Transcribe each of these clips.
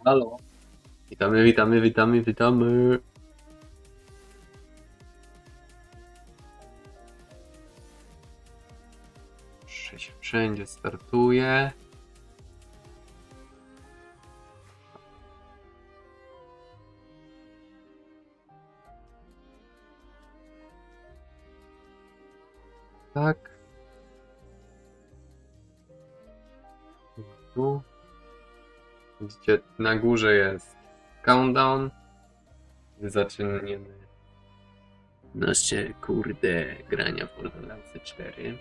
Halo. Witamy, witamy, witamy, witamy. Wszędzie startuje. Tak. Tu. Widzicie, na górze jest countdown. Zaczynamy nasze kurde grania w Borderlandsy 4.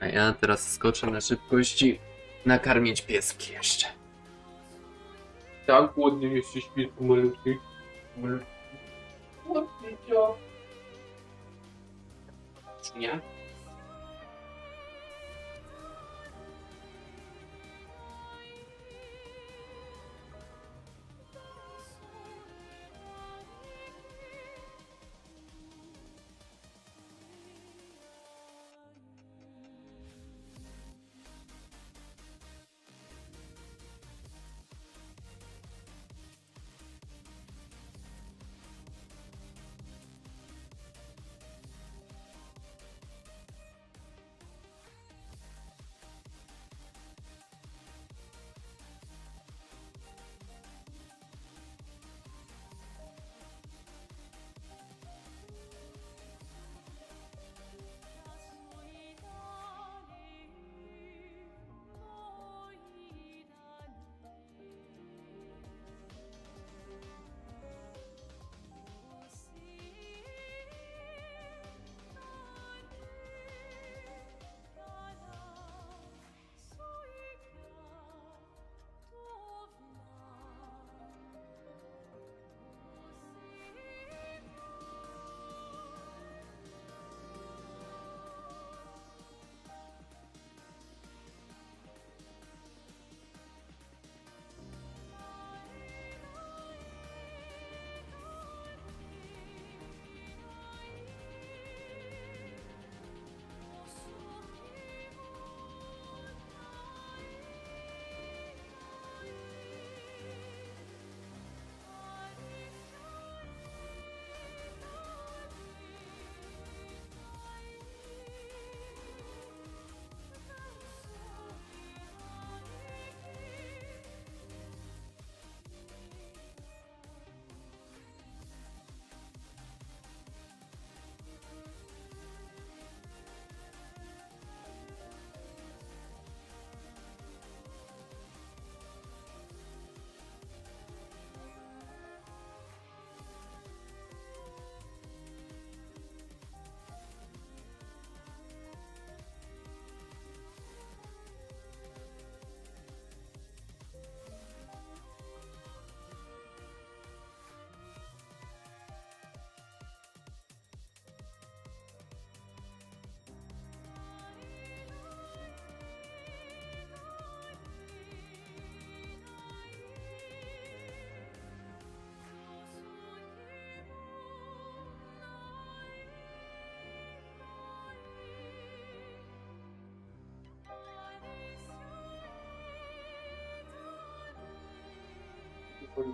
A ja teraz skoczę na szybkości nakarmić pieski jeszcze. Tak, głodny jesteś, piesku malutki. Głodny cio. Nie?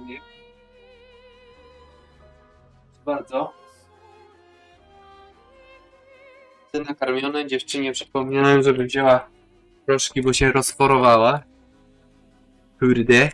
Nie. Bardzo. Te nakarmione dziewczynie przypomniałem, żeby wzięła proszki, bo się rozforowała. Kurde.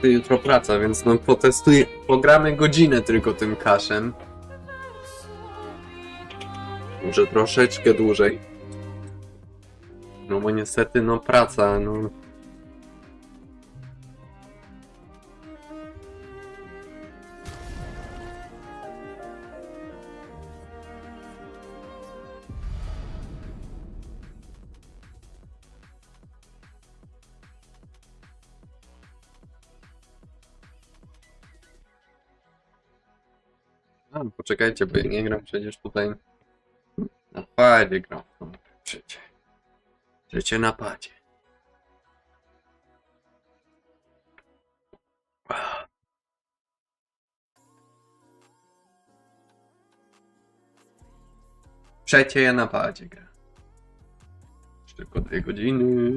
jutro praca, więc no potestuję, pogramy godzinę tylko tym kaszem. Może troszeczkę dłużej. No bo niestety no praca, no. A, poczekajcie, bo ja nie gram przecież tutaj. Na padzie gram. No, przecież. Życie na padzie. Przecie ja na padzie gram. Już tylko 2 godziny.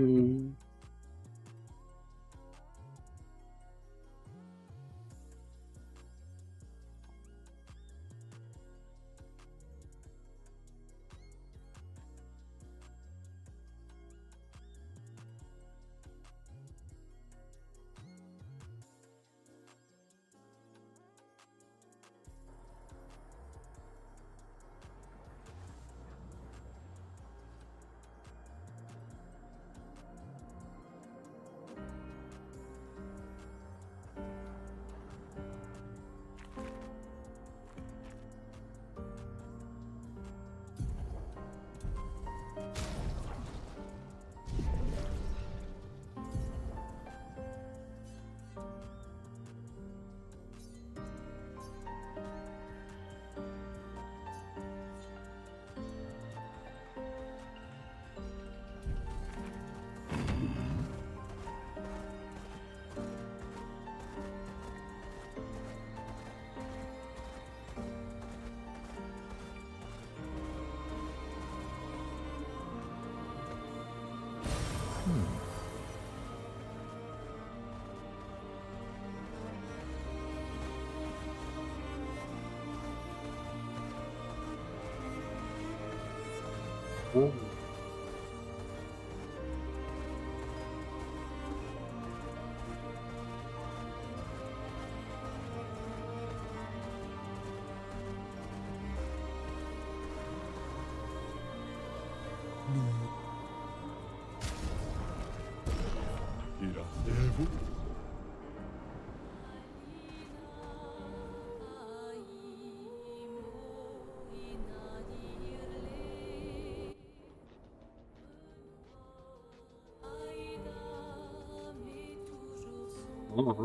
Aha.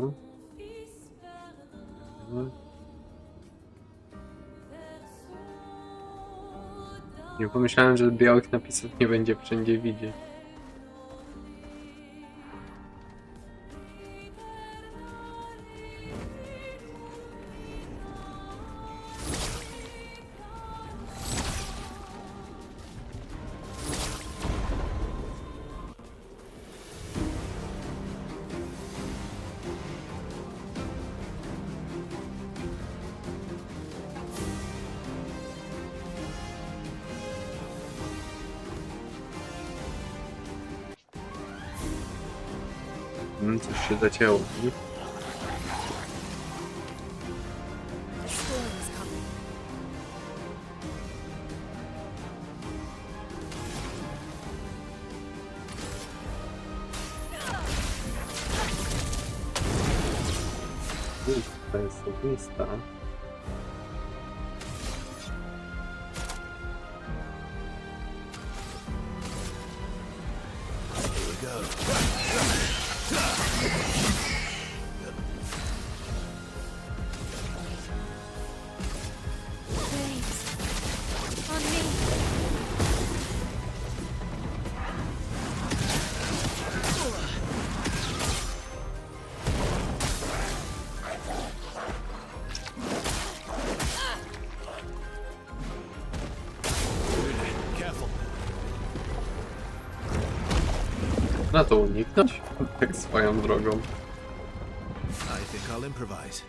Nie pomyślałem, że białych napisów nie będzie wszędzie widzieć. Coś się zacięło. Nie? To jest oczywista. Na to uniknąć? Tak swoją drogą. I think I'll improvise.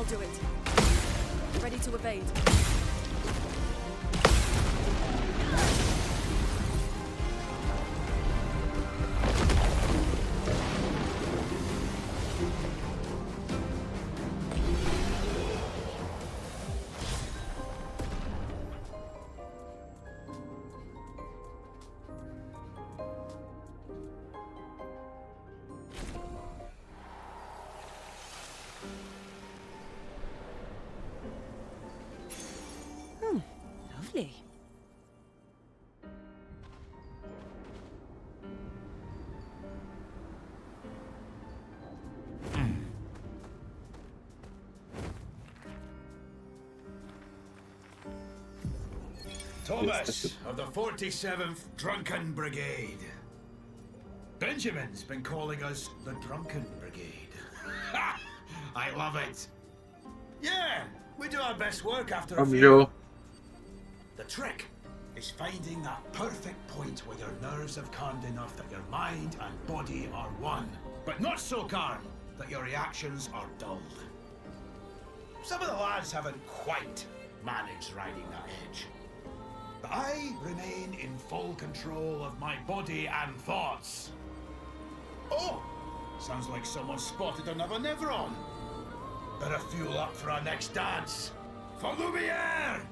do it. Ready to evade. Lovely. Thomas of the 47th Drunken Brigade. Benjamin's been calling us the Drunken Brigade. I love it. Yeah, we do our best work after a few. Joe. The trick is finding that perfect point where your nerves have calmed enough that your mind and body are one, but not so calm that your reactions are dulled. Some of the lads haven't quite managed riding that edge. But I remain in full control of my body and thoughts. Oh, sounds like someone spotted another Nevron. Better fuel up for our next dance. For Lumiere!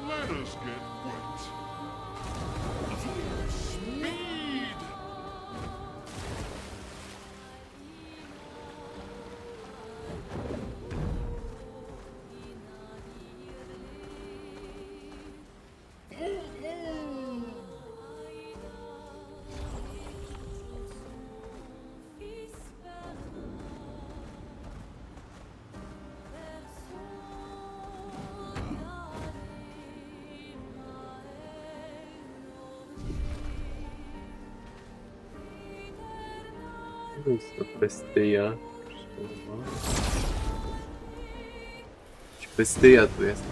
Let us get wet. Full speed! Co jest to bestyja? Bestyja tu jest.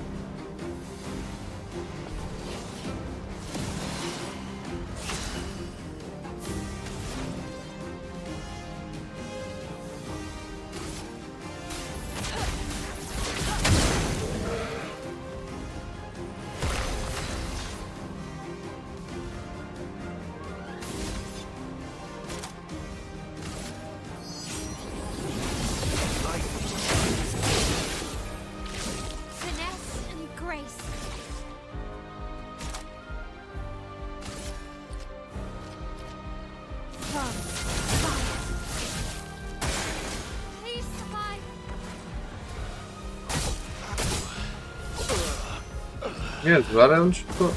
Finesse and grace. From fire. Please survive. Jezu, ale on szybko...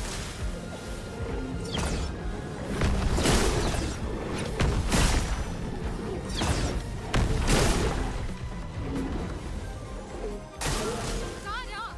Guard up.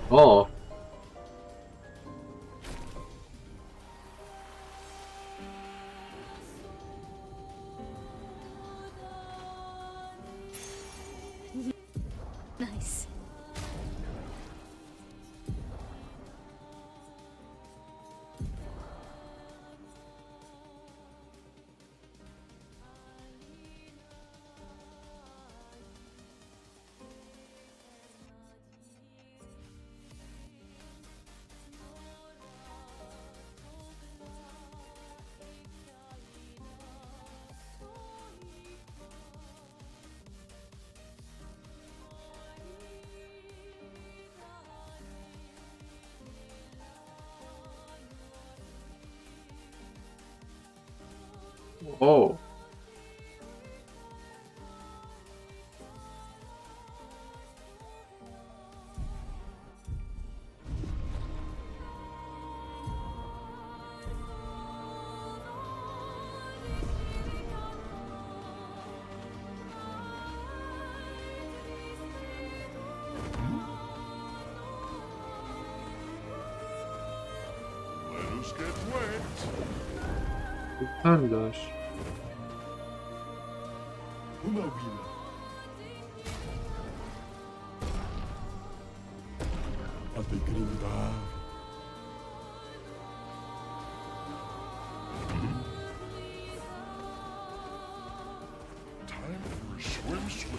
O! Nice. O! Let us get wet. Wyglądasz. Hula wheeler. At the green bar. Time for a swim.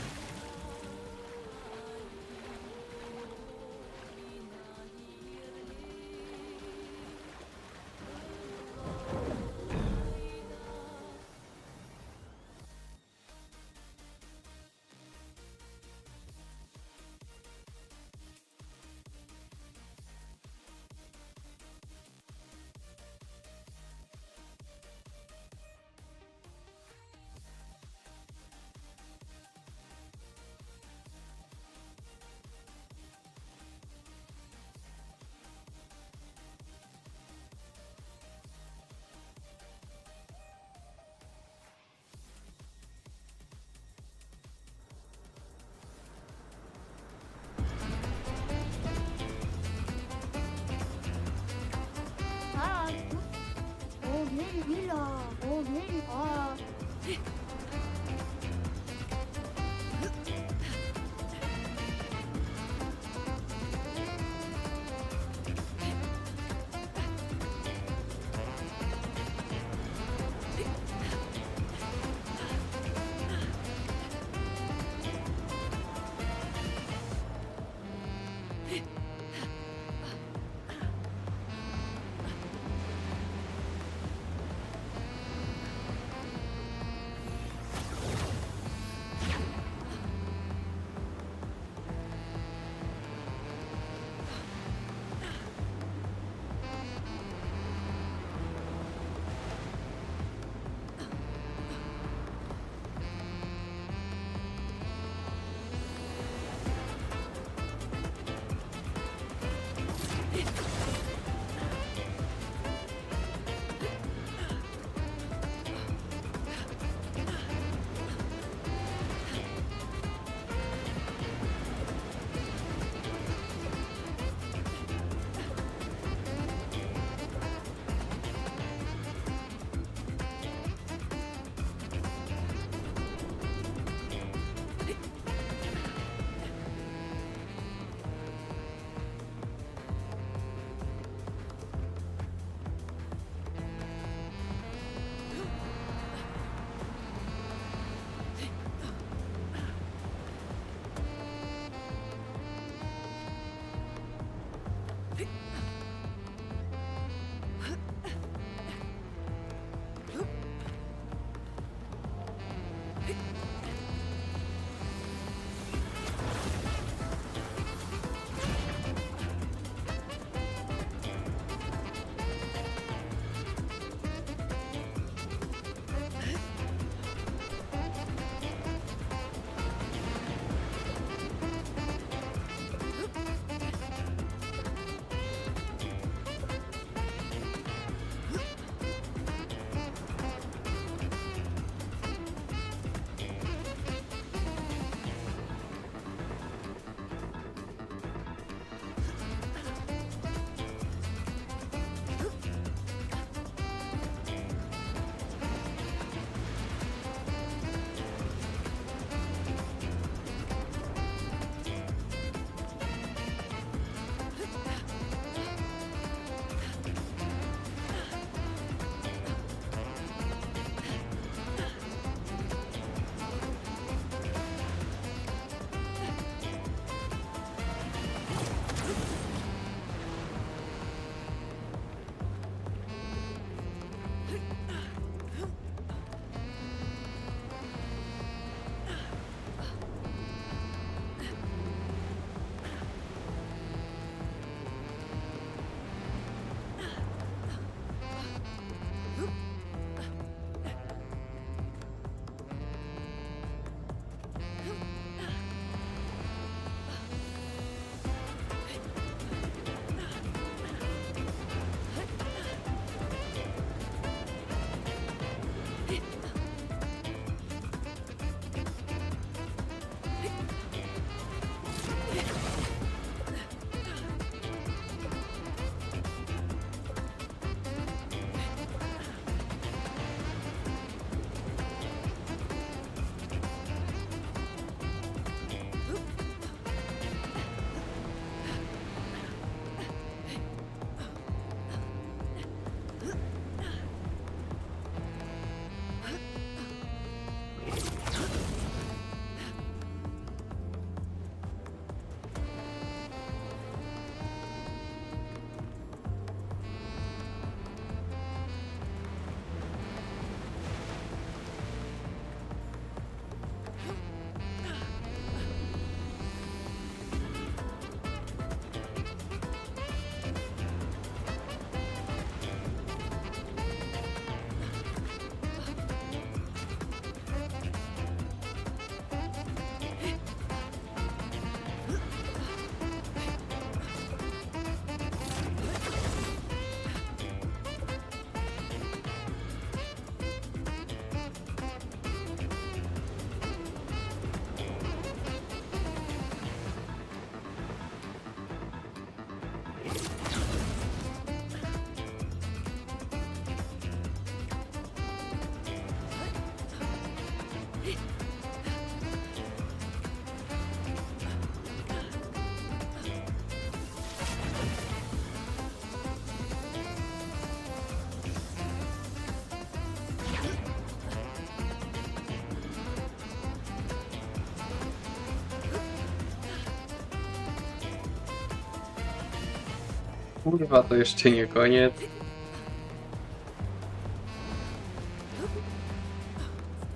Kurwa, to jeszcze nie koniec.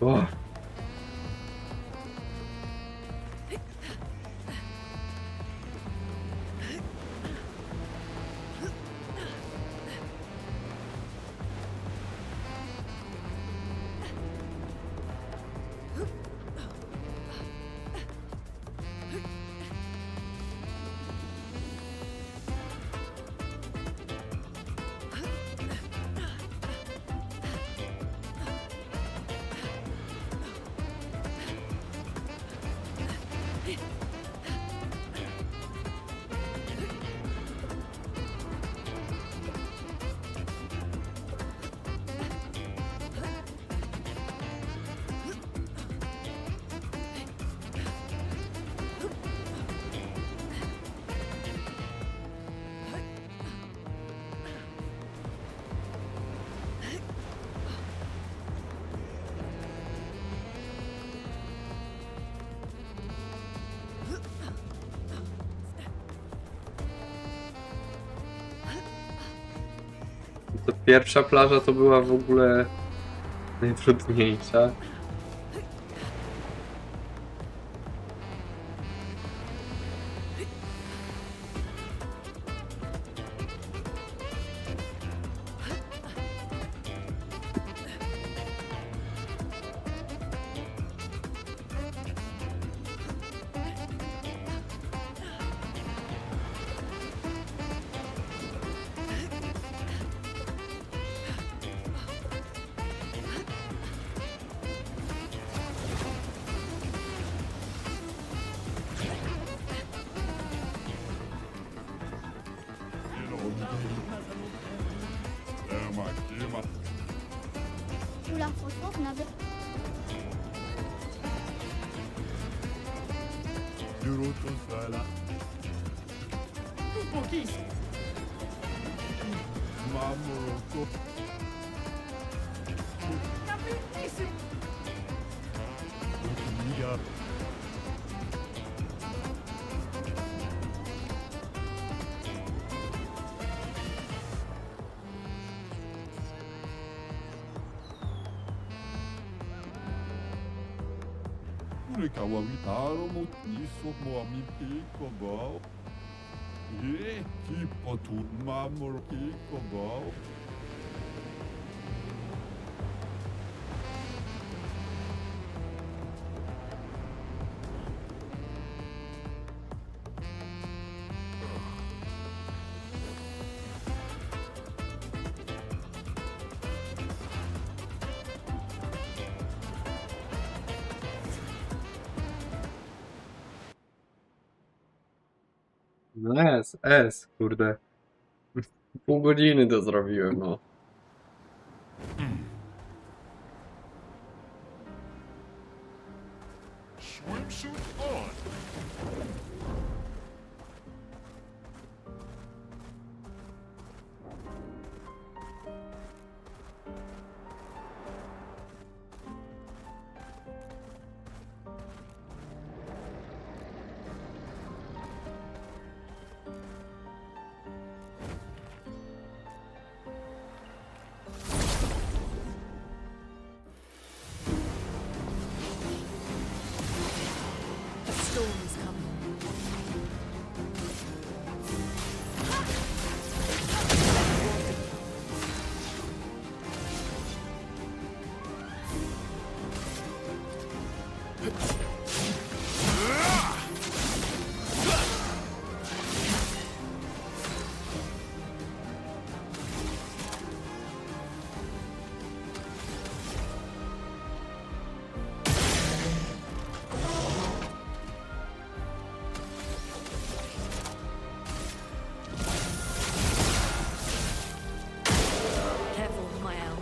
O. To pierwsza plaża to była w ogóle najtrudniejsza. Oula, franchement, on avait... kawaii taro mo niso mo ami piko bao. Tipo tut mamor piko bao. No kurde. Pół godziny to zrobiłem, no. Swimsuit on. A storm is coming. Careful, my owl.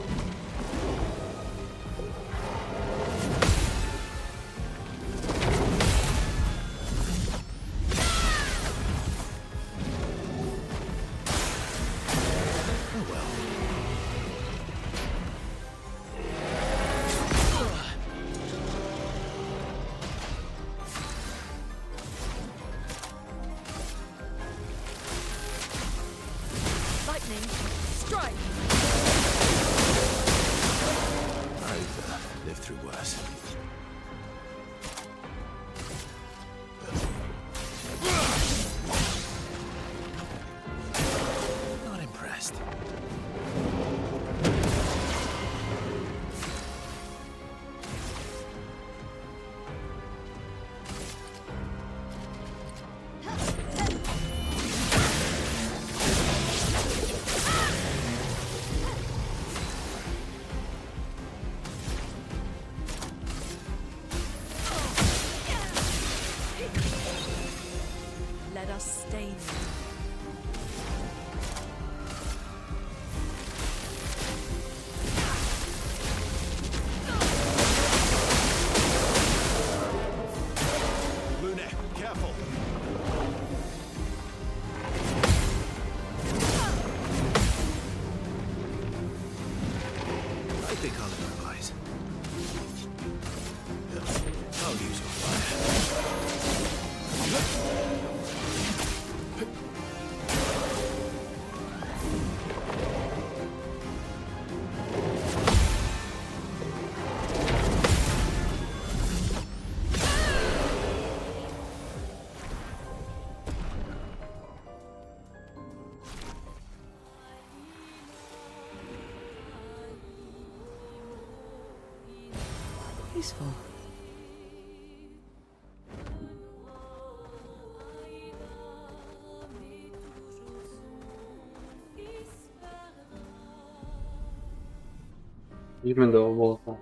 sustain me. Lune, careful! I think I'll improvise. I'll use your fire. Peaceful. Idźmy do obozu.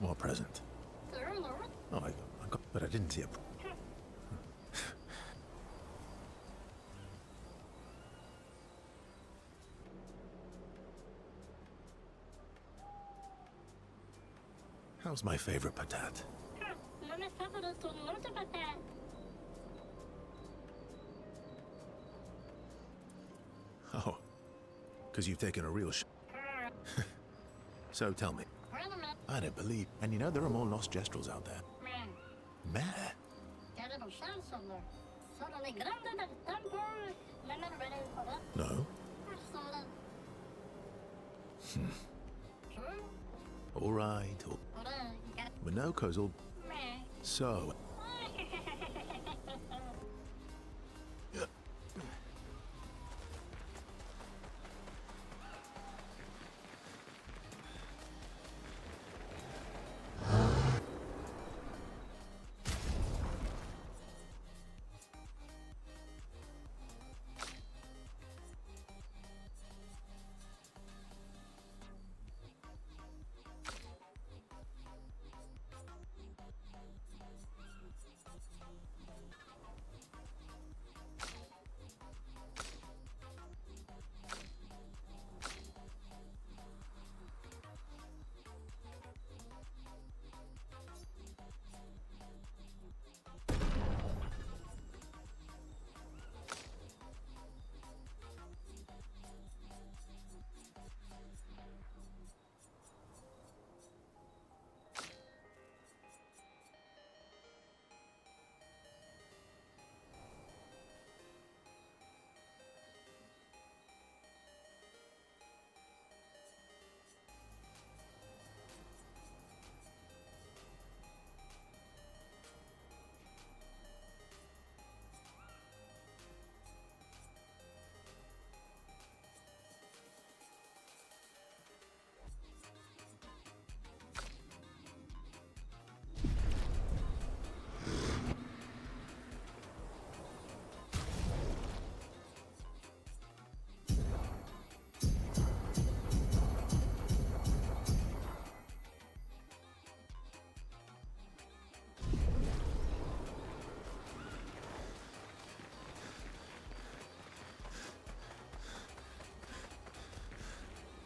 What present? Oh, I got, but I didn't see a. How's my favorite patat? Oh, because you've taken a real So tell me. I don't believe. And you know there are more lost Gestrels out there. Meh. No. All right. Minoko's all. So.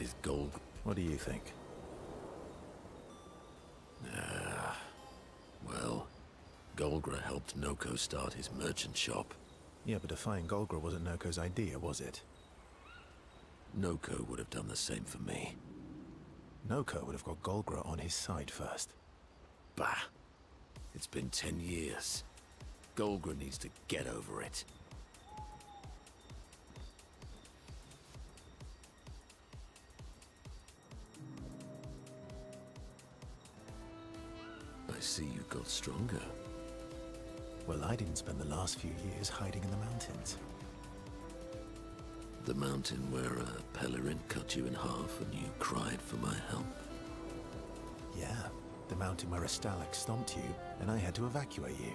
Is gold. What do you think? Well, Golgra helped Noko start his merchant shop. Yeah, but defying Golgra wasn't Noko's idea, was it? Noko would have done the same for me. Noko would have got Golgra on his side first. Bah! It's been 10 years. Golgra needs to get over it. I see you got stronger. Well, I didn't spend the last few years hiding in the mountains. The mountain where a Pelerin cut you in half and you cried for my help. Yeah, the mountain where a Stalak stomped you, and I had to evacuate you.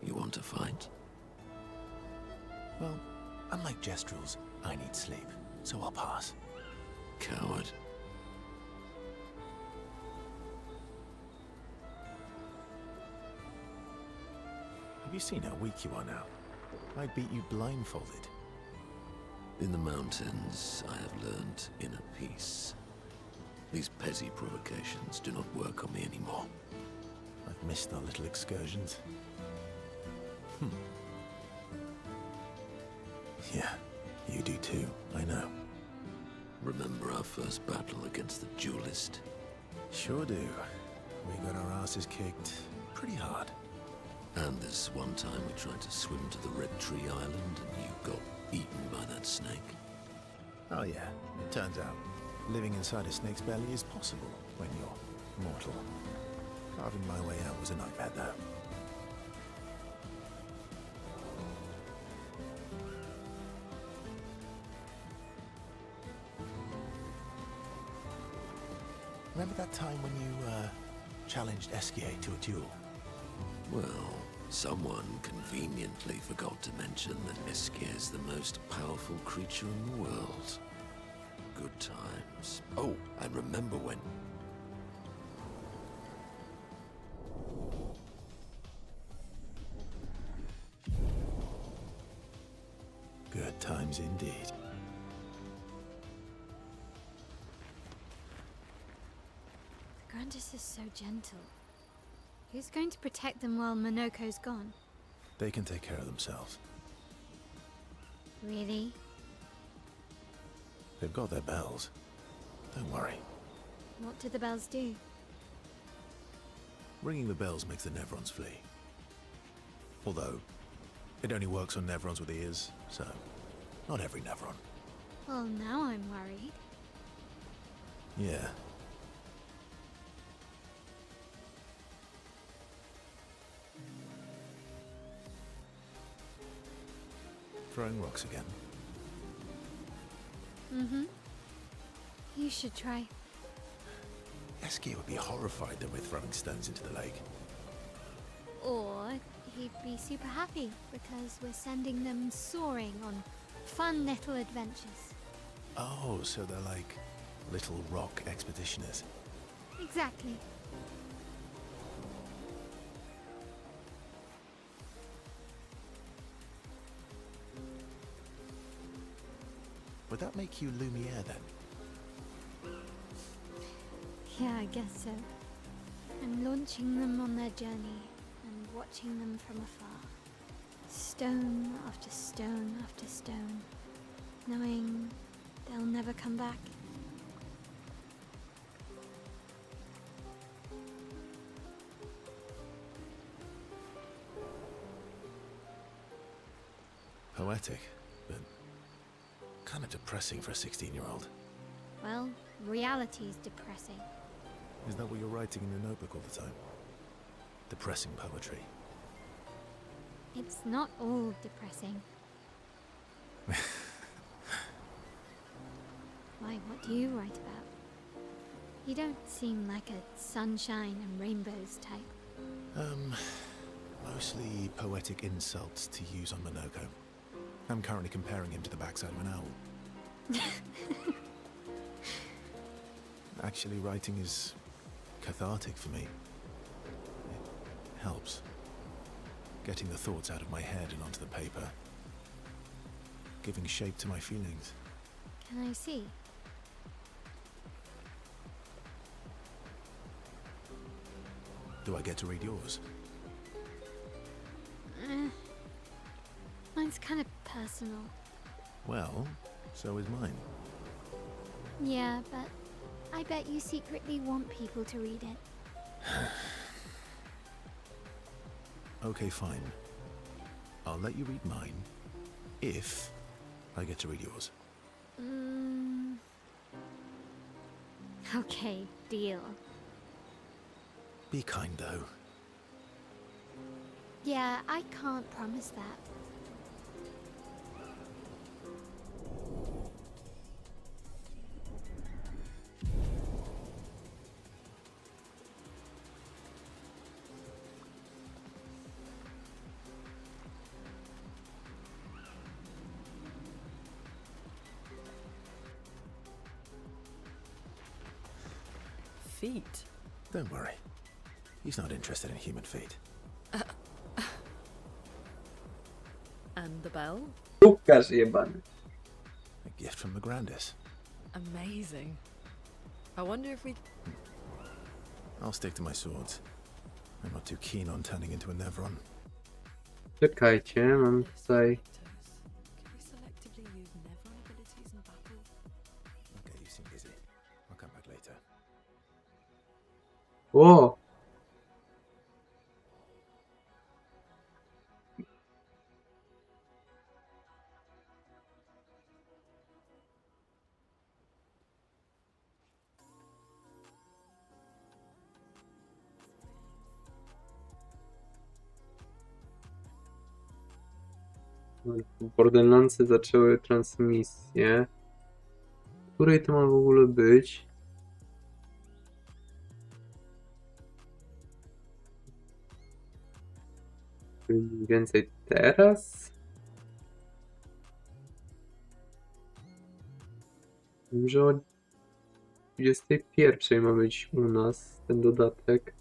You want to fight? Well, unlike Gestrels, I need sleep, so I'll pass. Coward. Have you seen how weak you are now? I'd beat you blindfolded. In the mountains, I have learned inner peace. These petty provocations do not work on me anymore. I've missed our little excursions. Yeah, you do too, I know. Remember our first battle against the duelist? Sure do. We got our asses kicked pretty hard. And this one time we tried to swim to the Red Tree Island and you got eaten by that snake. Oh yeah, it turns out living inside a snake's belly is possible when you're mortal. Carving my way out was a nightmare though. Remember that time when you challenged Esquier to a duel? Well, someone conveniently forgot to mention that Esquier is the most powerful creature in the world. Good times. Oh, and remember when... Good times indeed. The Grandis is so gentle. Who's going to protect them while Monoko's gone? They can take care of themselves. Really? They've got their bells. Don't worry. What do the bells do? Ringing the bells makes the Nevrons flee. Although, it only works on Nevrons with ears, so not every Nevron. Well, now I'm worried. Yeah. Throwing rocks again. Mm-hmm. You should try. Esquier would be horrified that we're throwing stones into the lake. Or he'd be super happy because we're sending them soaring on fun little adventures. Oh, so they're like little rock expeditioners. Exactly. Would that make you Lumiere then? Yeah, I guess so. I'm launching them on their journey and watching them from afar. Stone after stone after stone, knowing they'll never come back. Poetic, but kind of depressing for a 16-year-old. Well, reality's depressing. Is that what you're writing in your notebook all the time? Depressing poetry. It's not all depressing. Why, what do you write about? You don't seem like a sunshine and rainbows type. Mostly poetic insults to use on Monoko. I'm currently comparing him to the backside of an owl. Actually, writing is cathartic for me. It helps. Getting the thoughts out of my head and onto the paper. Giving shape to my feelings. Can I see? Do I get to read yours? Mine's kind of personal. Well, so is mine. Yeah, but I bet you secretly want people to read it. Okay, fine. I'll let you read mine, if I get to read yours. Okay, deal. Be kind, though. Yeah, I can't promise that. feet. Don't worry. He's not interested in human feet. And the bell? Łukasz jebany. A gift from the Grandis. Amazing. I wonder if we... I'll stick to my swords. I'm not too keen on turning into a Nevron. Czekajcie, mam tutaj... Can we selectively use Nevron abilities in battle? Okay, you seem busy. I'll come back later. O! Borderlandsy zaczęły transmisję. Której to ma w ogóle być? Mniej więcej teraz? Wiem, że o 21 ma być u nas ten dodatek.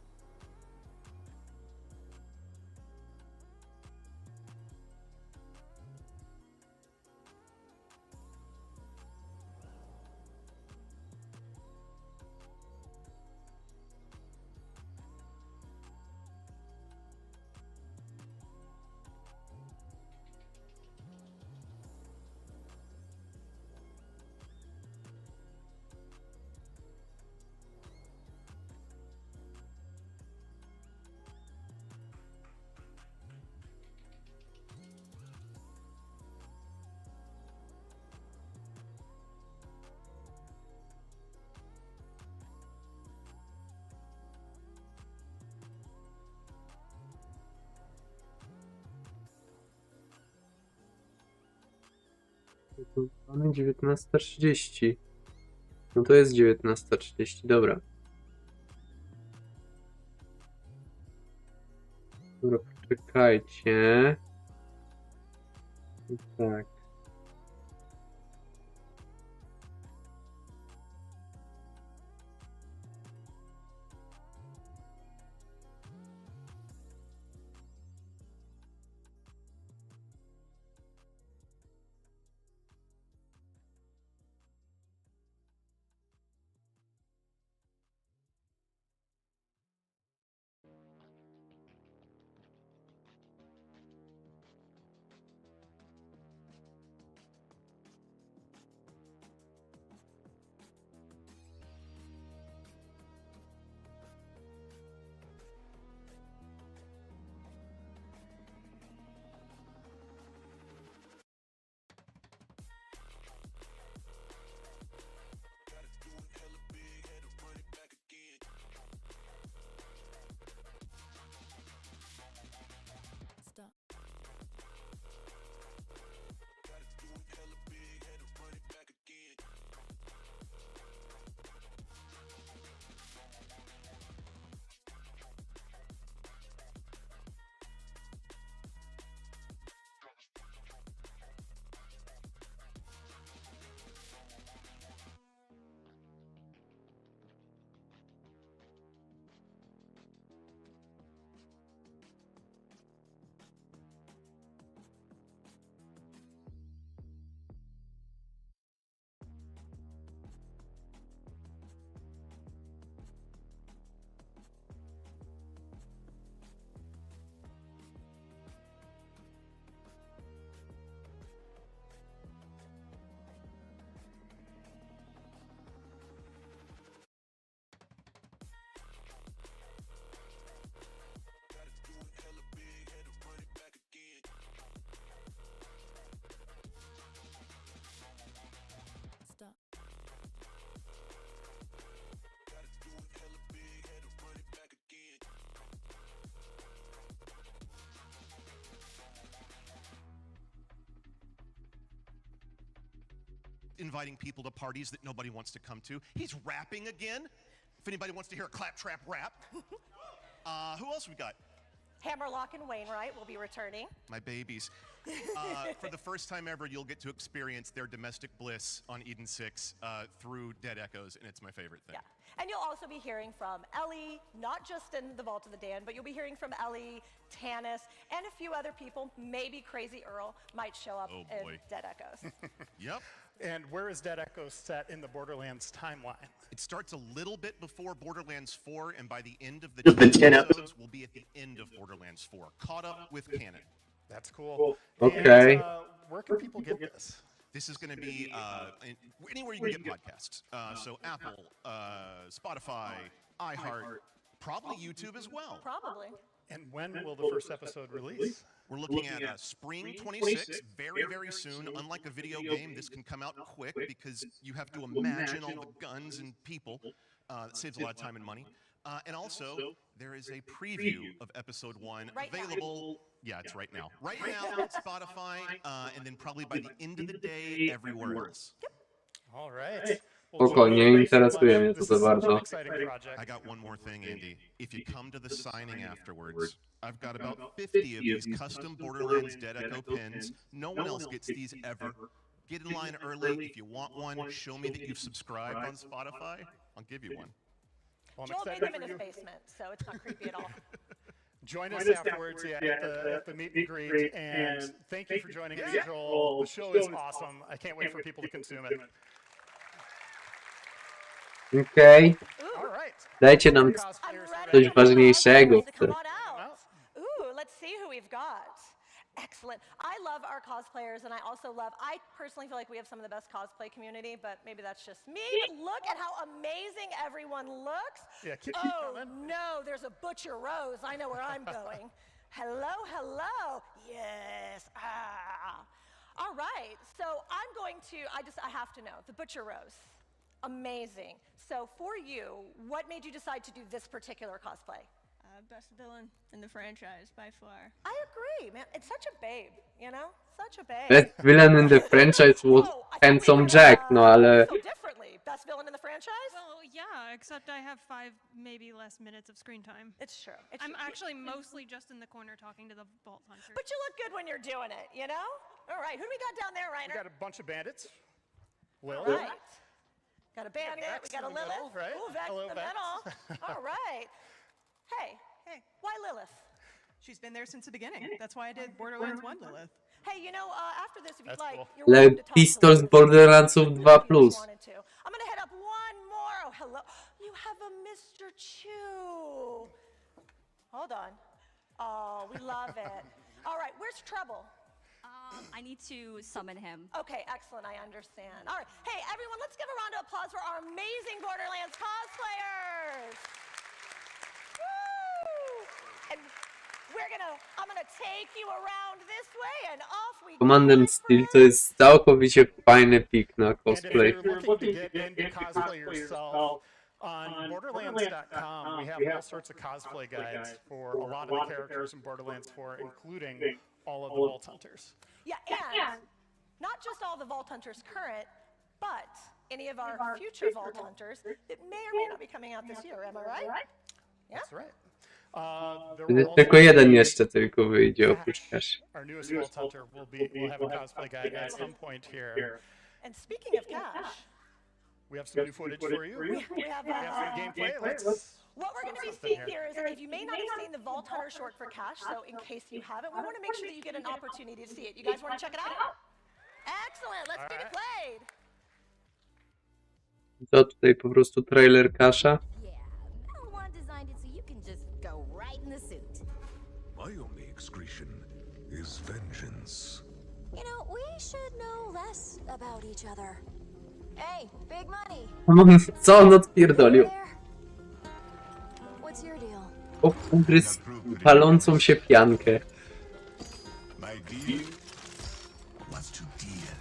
Mamy 19:30. No to jest 19:30, dobra. Dobra, poczekajcie. Tak. Stop. Stop. Inviting people to parties that nobody wants to come to. He's rapping again. If anybody wants to hear a claptrap rap. Who else we got? Hammerlock and Wainwright will be returning. My babies. For the first time ever, you'll get to experience their domestic bliss on Eden 6 through Dead Echoes, and it's my favorite thing. Yeah. And you'll also be hearing from Ellie, not just in the Vault of the Damned, but you'll be hearing from Ellie, Tanis, and a few other people. Maybe Crazy Earl might show up in Dead Echoes. Yep. And where is Dead Echoes set in the Borderlands timeline? It starts a little bit before Borderlands 4, and by the end of the 10 episodes, we'll be at the end of Borderlands 4, caught up with canon. That's cool. Okay. And, where can people get this? This is going to be anywhere you can get podcasts. So Apple, Spotify, iHeart, probably YouTube as well. Probably. And when will the first episode release? We're looking at spring 26, very, very soon. Unlike a video game, this can come out quick because you have to imagine all the guns and people. That saves a lot of time and money. And also, there is a preview of episode 1 available. Yeah, it's right now. Right now on Spotify, and then probably by the end of the day, everywhere else. All right. Spokojnie, interesuje mnie to za bardzo. I got one more thing, Andy. If you come to the signing afterwards, I've got about 50 of these custom Borderlands Dead Echo pins. No one else gets these ever. Get in line early. If you want one, show me that you've subscribed on Spotify. I'll give you one. Well, Joel made them in his basement, so it's not creepy at all. Join us afterwards at the meet and greet, and thank you for joining us, Joel. The show is awesome. I can't wait for people to consume it. Okej. Alright. Dajcie nam coś ważniejszego. Come on out. Ooh, let's see who we've got. Excellent. I love our cosplayers, and I also love, I personally feel like we have some of the best cosplay community, but maybe that's just me. But look at how amazing everyone looks. Yeah, keep oh, coming. no, there's a Butcher Rose. I know where I'm going. Hello, hello. Yes. Ah. All right. So I'm going to, I have to know, the Butcher Rose. Amazing. So for you, what made you decide to do this particular cosplay? Best villain in the franchise, by far. I agree, man. It's such a babe, you know? Such a babe. Best villain in the franchise was Handsome Jack, no ale... So differently. Best villain in the franchise? Well, yeah, except I have 5, maybe less minutes of screen time. It's true. I'm actually mostly just in the corner talking to the Vault Hunter. But you look good when you're doing it, you know? All right, who do we got down there, Reiner? We got a bunch of bandits. All right. Got a bandit, we got a Lilith. Middle, right? Ooh, Vex Hello, in the Vex. middle. All right. Hey, why Lilith? She's been there since the beginning. That's why I did Borderlands 1 Lilith. Hey, you know, after this, if you'd like, you're Le welcome to talk pistol z to Borderlandsów 2+. I'm gonna head up one more. Oh, hello. You have a Mr. Chew. Hold on. Oh, we love it. All right, where's Trouble? I need to summon him. Okay, excellent. I understand. All right. Hey, everyone, let's give a round of applause for our amazing Borderlands cosplayers. Woo! And I'm gonna take you around this way and off we go. Command & Steel to jest całkowicie fajny pik na cosplay. And if you're looking to get into cosplay yourself, on Borderlands.com, we have all sorts of cosplay guides for a lot of the characters in Borderlands 4, including all of the Vault Hunters. Yeah, and not just all the Vault Hunters current, but any of our future Vault Hunters that may or may not be coming out this year. Am I right? Yeah? That's right. Tylko jeden jeszcze tylko wyjdzie oprócz Cash. Our newest Vault Hunter will have a cosplay guide at some point here. And speaking of Cash, we have some new footage for you. We have some gameplay. What we're going to be seeing here is, if you may not have seen the Vault Hunter short for Cash, so in case you haven't, we want to make sure that you get an opportunity to see it. You guys want to check it out? Excellent, let's get it played. To tutaj po prostu trailer Casha. My only excretion is vengeance. You know, we should know less about each other. Hey, big money. Co on odpierdolił? What's your deal? Ugryzł palącą się piankę. My deal was to deal.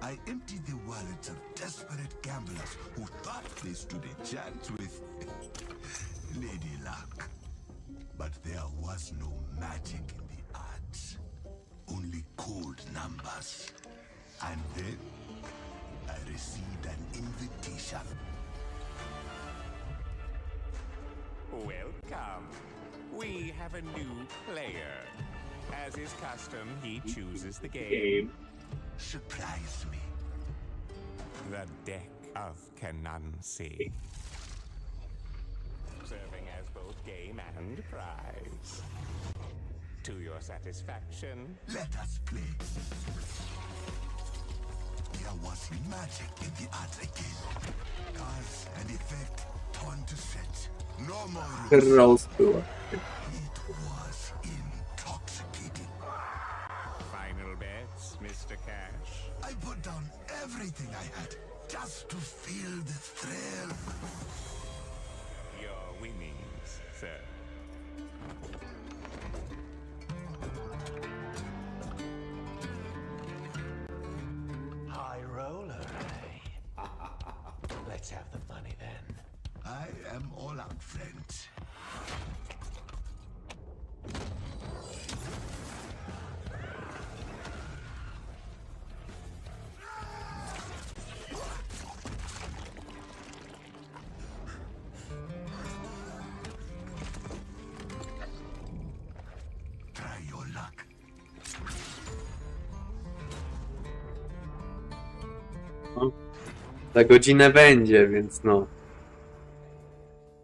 I emptied the wallets of desperate gamblers who thought they stood a chance with Lady Luck. But there was no magic in the odds, only cold numbers. And then I received an invitation. Welcome. we have a new player. As is custom, he chooses the game. Surprise me. The deck of Canansi. Serving as both game and prize. To your satisfaction. Let us play. There was magic in the art again. Cause and effect turned to set. No more rules. Była. It was intoxicating. Final bets, Mr. Cash? I put down everything I had just to feel the thrill. Your winnings, sir. High roller, eh? Let's have the money then. I am all out, friends. Try your luck. No. Za godzinę będzie, więc no.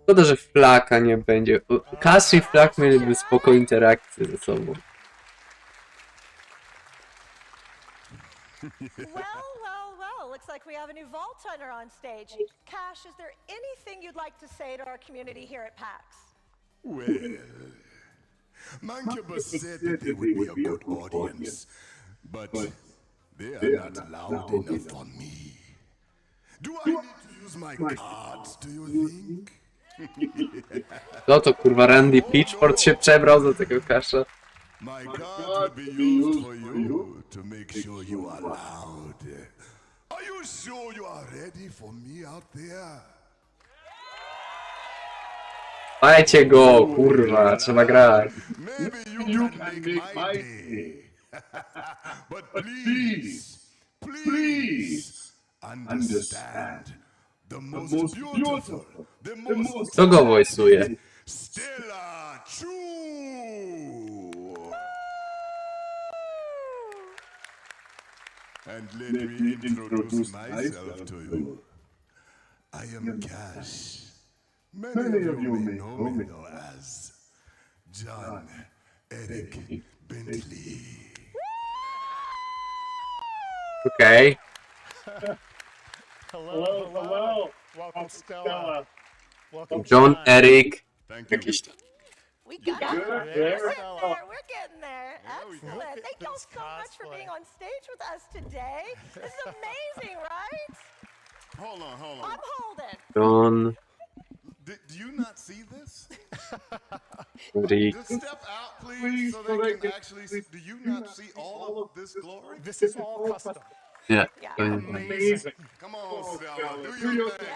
Szkoda, że Flaka nie będzie. Cass i Flak mieliby spoko interakcję ze sobą. Well, looks like we have a new Vault Hunter on stage. Cash, is there anything you'd like to say to our community here at PAX? Well, Mancubus said that they would be a good audience, but they are not loud enough for me. Do I need to use my cards, do you think? No to kurwa Randy Pitchford się przebrał za tego Kasza. My card will be used for you to make sure you are loud. Are you sure you are ready for me out there? Dajcie go, kurwa, trzeba grać. Maybe you can make my day. But please understand. The most beautiful, the most Kto go voice'uje? Stella Chu. And let me introduce myself to you. I am Cash. Many of you may know me though as John Eric Bentley. Okej. Hello. Welcome, Stella. Welcome, John, Eric. Jakiś tam. We got it. We're getting there. Excellent. Thank y'all so much for being on stage with us today. This is amazing, right? Hold on. I'm holding. John, Do you not see this? Eric. Just step out, please, so they can actually see. Do you not see all of this glory? This is all custom. Yeah. Amazing. Come on, Stella. Do your thing.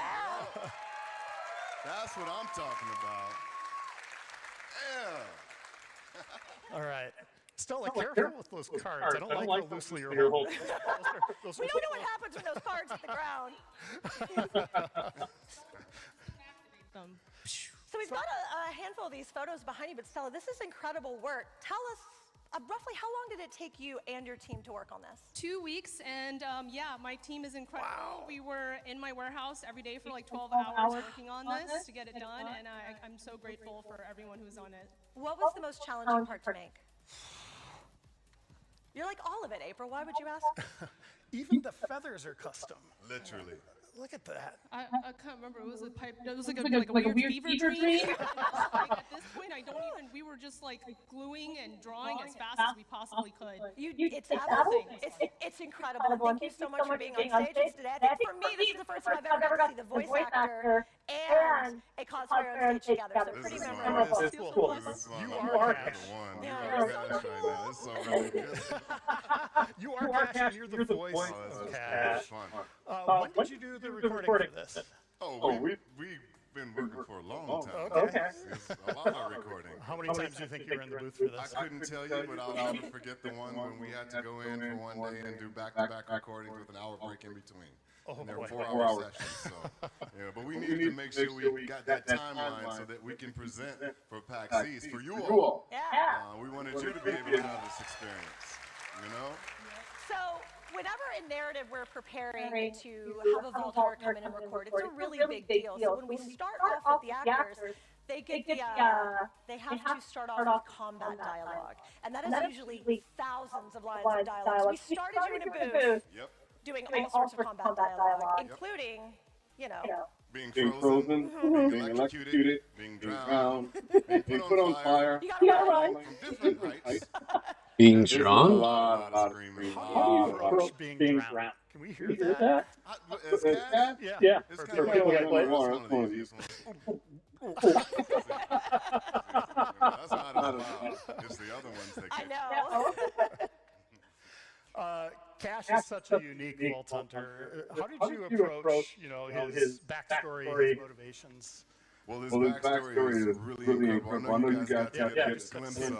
That's what I'm talking about. Yeah. All right. Stella, careful with those cards. I don't like how loosely you're holding. We don't know what happens when those cards hit the ground. So we've got a handful of these photos behind you, but Stella, this is incredible work. Tell us roughly how long did it take you and your team to work on this? 2 weeks, and yeah, my team is incredible. Wow. We were in my warehouse every day for like 12 hours working on this to get it done, and I'm so grateful for everyone who's on it. What was the most challenging part to make? You're like all of it, April. Why would you ask? Even the feathers are custom. Literally. Look at that. I can't remember. It was a pipe. It was like a weird fever dream. Like, at this point, I don't even. We were just like gluing and drawing as fast as we possibly could. It's everything. It's incredible. Thank you so much for being on stage today. I think for me, this is the first time I've ever got to see the voice actor and a cosplayer on stage together. So pretty memorable. This is cool. You are Cash. This is so really good. You are Cash. You're the voice of Cash. When did you do the recording for this? We've been working for a long time. Okay. It's a lot of recording. How many times do you think you were in the booth for this? I couldn't tell you, but I'll never forget the one when we had to go in for one day and do back-to-back recordings with an hour break in between. Oh, They're boy. 4-hour sessions. So, but we needed to make sure we got that timeline so that we can present for PAX East for you all. Yeah. We wanted you to be able to have this experience. So, whenever in narrative we're preparing to have a Vault Hunter come in and record, it's a really big deal. So when we start off with the actors, they have to start off with combat dialogue, and that is usually thousands of lines of dialogue. So we started you in a booth doing all sorts of combat dialogue, including, being frozen, being electrocuted, being drowned, being put on fire. You gotta run from different heights. Being There's drunk? a lot of screaming. How do you approach being drowned? Can we hear that? As Cash? Yeah. It's kind of like one of the easiest ones. That's not as loud. It's the other ones that get Cash is such a unique Vault Hunter. How did you approach, his backstory, his motivations? Well, his backstory is really incredible. I know you guys got to get a glimpse of,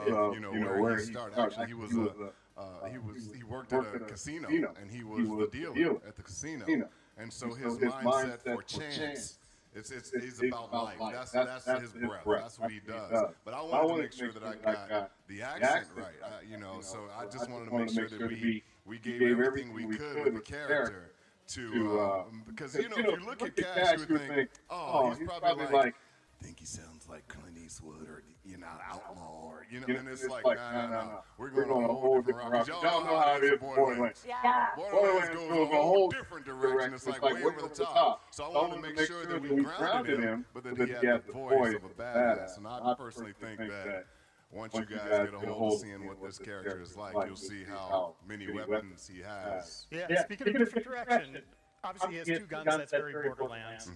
where he started. Actually, he worked at a casino, and he was the dealer at the casino. And so his mindset for chance, he's about life. That's his breath. That's what he does. But I wanted to make sure that I got the accent right. So I just wanted to make sure that we gave everything we could with the character. Because if you look at Cash, you would think, oh, he's probably like, think he sounds like Clint Eastwood or Outlaw, or and it's like, no. We're going on a whole different route. Y'all know how it is, Borderlands. Borderlands goes a whole different direction. It's like way over the top. So I wanted to make sure that we grounded him, but that he had the voice of a badass. And I personally think that once you guys get a hold of seeing what this character is like, you'll see how many weapons he has. Yeah, speaking of different direction, obviously he has two guns, that's very Borderlands.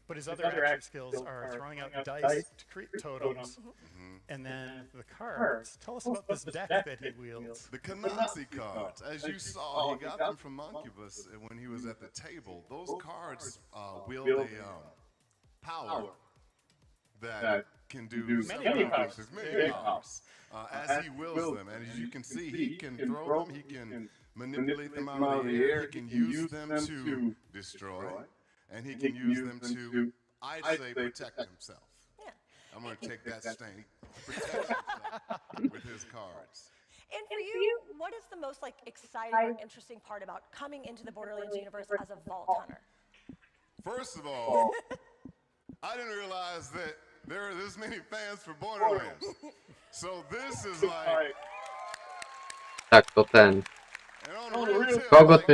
But his other action skills are throwing out dice to create totems, and then the cards. Tell us about this deck that he wields. The Kanatsi cards. As you saw, he got them from Moncubus when he was at the table. Those cards wield a power that can do many powers. As he wills them. And as you can see, he can throw them, he can manipulate them out of the air, he can use them to destroy, and he can use them to, I'd say, protect himself. I'm going to take that stain. Protect himself with his cards. And for you, what is the most exciting or interesting part about coming into the Borderlands universe as a Vault Hunter? First of all, I didn't realize that there are this many fans for Borderlands. So this is like... Tak, to ten. Kogo ty...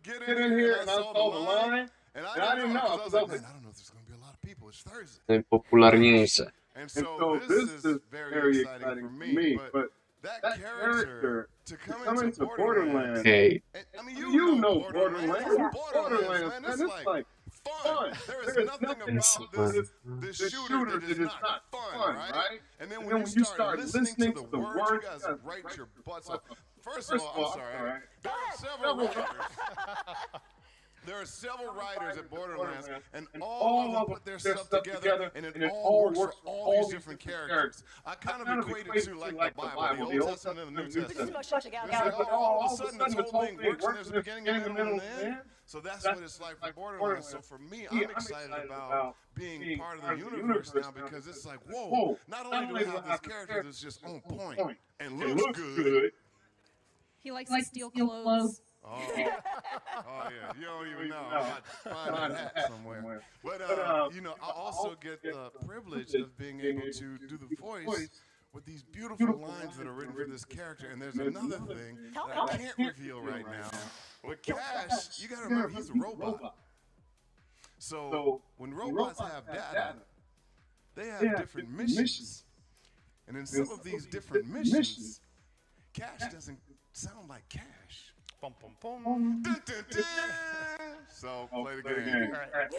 Get in here and I saw the line. And I didn't know. I was like, man, I don't know if there's going to be a lot of people. It's Thursday. Najpopularniejsze. And so this is very exciting for me. But that character to come into Borderlands. Okay. I mean, you know Borderlands. Borderlands, man, it's like fun. There is nothing about this shooter that is not fun, right? And then when you start listening to the words, you guys write your butts off. First of all, I'm sorry. There are several writers. There are several writers at Borderlands, and all of them put their stuff together, and it all works for all these different characters. I kind of equate it to like the Bible, the Old Testament and the New Testament. It's like all of a sudden this whole thing works, and there's a beginning, a middle, and an end. So that's what it's like for Borderlands. So for me, I'm excited about being part of the universe now because it's like, whoa, not only do we have this character that's just on point and looks good. He likes to steal clothes. Oh yeah, you don't even know. I got to find that hat somewhere. But I also get the privilege of being able to do the voice with these beautiful lines that are written for this character. And there's another thing that I can't reveal right now. With Cash, you got to remember he's a robot. So when robots have data, they have different missions. And in some of these different missions, Cash doesn't sound like Cash. Bum, bum, bum. Dun, dun, dun. So play the game. All right.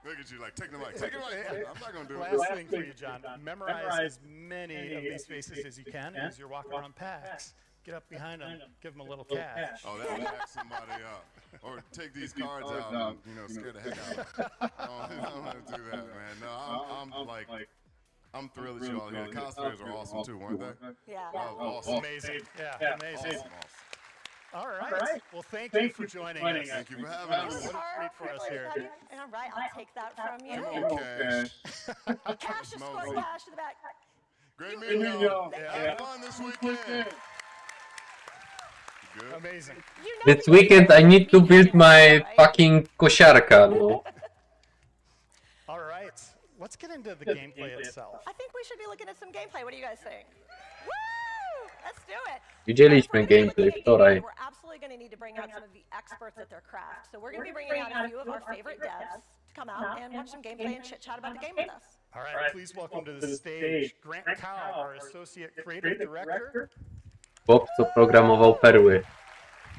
Look at you, like, take the mic. Take the mic. I'm not going to do it. Last thing for you, John. Memorize as many of these faces as you can as you're walking around PAX. Get up behind them, give them a little cash. Oh, that'll jack somebody up. Or take these cards out and, scare the heck out of them. I don't want to do that, man. No, I'm thrilled that you all here. The cosplayers are awesome, too, weren't they? Yeah. Awesome. Amazing. Yeah, amazing. Awesome. All right. Well, thank you for joining us. Thank you for having us. What a treat for us here. All right, I'll take that from you. Cash. Cash, of course, cash in the back. Great meeting y'all. Have fun this weekend. Good. Amazing. This weekend I need to build my fucking kosiarka, no? All right. Let's get into the gameplay itself. I think we should be looking at some gameplay. What do you guys think? Woo! Let's do it. Widzieliśmy gameplay wczoraj. We're absolutely going to need to bring out some of the experts at their craft. So we're going to be bringing out a few of our favorite devs to come out and watch some gameplay and chit-chat about the game with us. All right, please welcome to the stage Grant Cow, our Associate Creative Director. Chłop, co programował perły.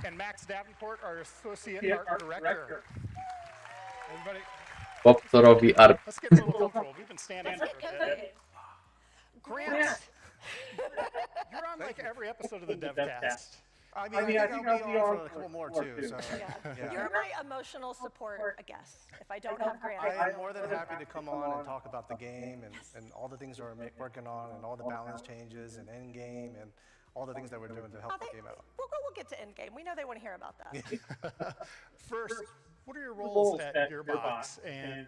And Max Davenport, our Associate Art Director. Everybody, Chłop, co robi art. let's get a little comfortable. We've been standing for a bit. Grant, you're on like every episode of the DevCast. I think I'll be on for a couple more too. So, yeah. You're my emotional support, I guess, if I don't have Grant. I'm more than happy to come on and talk about the game and all the things that we're working on and all the balance changes and end game and all the things that we're doing to help the game out. We'll get to endgame. We know they want to hear about that. First, what are your roles at Gearbox and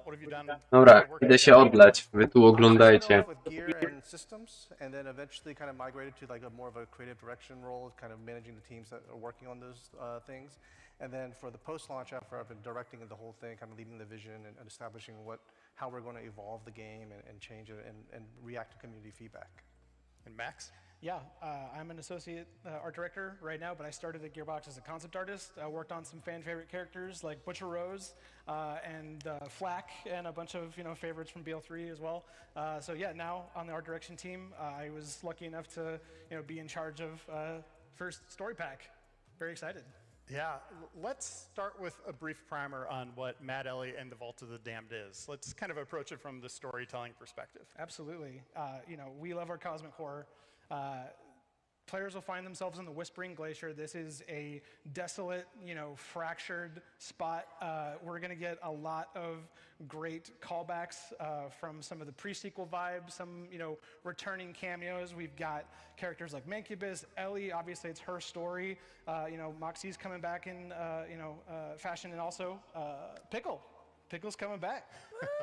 what have you done? Dobra, idę się odlać. Wy tu oglądajcie. With gear and systems, and then eventually kind of migrated to like more of a creative direction role, kind of managing the teams that are working on those things. And then for the post-launch effort, I've been directing the whole thing, kind of leading the vision and establishing how we're going to evolve the game and change it and react to community feedback. And Max? Yeah, I'm an associate art director right now, but I started at Gearbox as a concept artist. I worked on some fan favorite characters like Butcher Rose and Flack and a bunch of favorites from BL4 as well. So yeah, now on the art direction team, I was lucky enough to be in charge of first story pack. Very excited. Yeah, let's start with a brief primer on what Mad Ellie and the Vault of the Damned is. Let's kind of approach it from the storytelling perspective. Absolutely. We love our cosmic horror. Players will find themselves in the Whispering Glacier. This is a desolate, fractured spot. We're going to get a lot of great callbacks from some of the pre-sequel vibes, some, returning cameos. We've got characters like Mancubus, Ellie, obviously it's her story. Moxie's coming back in, fashion, and also Pickle. Pickle's coming back.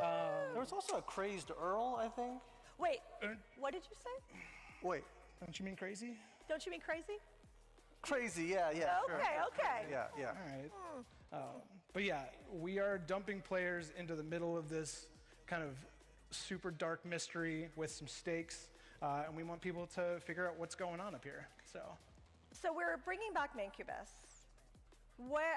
There was also a crazed Earl, I think. Wait, what did you say? Wait. Don't you mean crazy? Don't you mean crazy? Crazy, yeah. Okay, sure. okay. Yeah. All right. But yeah, we are dumping players into the middle of this kind of super dark mystery with some stakes, and we want people to figure out what's going on up here. So we're bringing back Mancubus. Why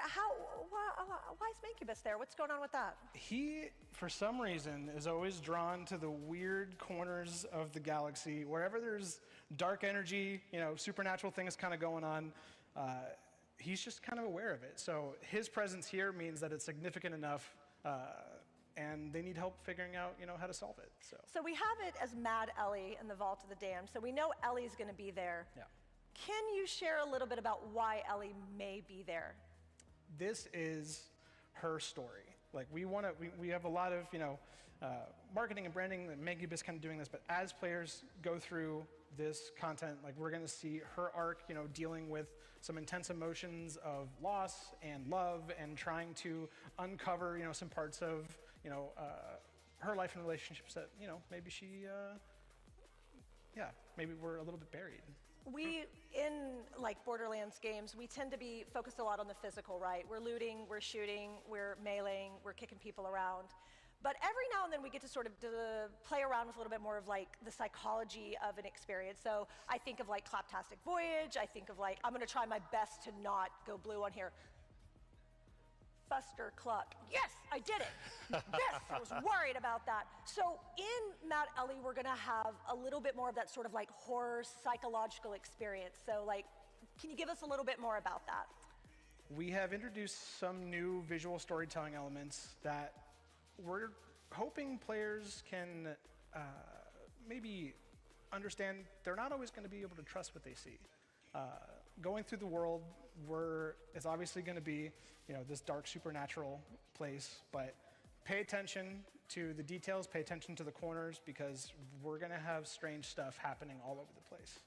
is Mancubus there? What's going on with that? He, for some reason, is always drawn to the weird corners of the galaxy. Wherever there's dark energy, supernatural things kind of going on, he's just kind of aware of it. So his presence here means that it's significant enough, and they need help figuring out, how to solve it. So we have it as Mad Ellie in the Vault of the Damned. So we know Ellie's going to be there. Yeah. Can you share a little bit about why Ellie may be there? This is her story. Like we have a lot of marketing and branding, and Mancubus kind of doing this. But as players go through this content, like we're going to see her arc, dealing with some intense emotions of loss and love, and trying to uncover, some parts of her life and relationships that maybe she, maybe we're a little bit buried. We, in like Borderlands games, we tend to be focused a lot on the physical, right? We're looting, we're shooting, we're meleeing, we're kicking people around. But every now and then we get to sort of play around with a little bit more of like the psychology of an experience. So I think of like Claptastic Voyage, I think of like, I'm gonna try my best to not go blue on here. Fuster Cluck. Yes, I did it. Yes, I was worried about that. So in Mad Ellie, we're gonna have a little bit more of that sort of like horror psychological experience. So like, can you give us a little bit more about that? We have introduced some new visual storytelling elements that we're hoping players can maybe understand they're not always gonna be able to trust what they see. Going through the world, it's obviously going to be, this dark supernatural place, but pay attention to the details, pay attention to the corners, because we're going to have strange stuff happening all over the place.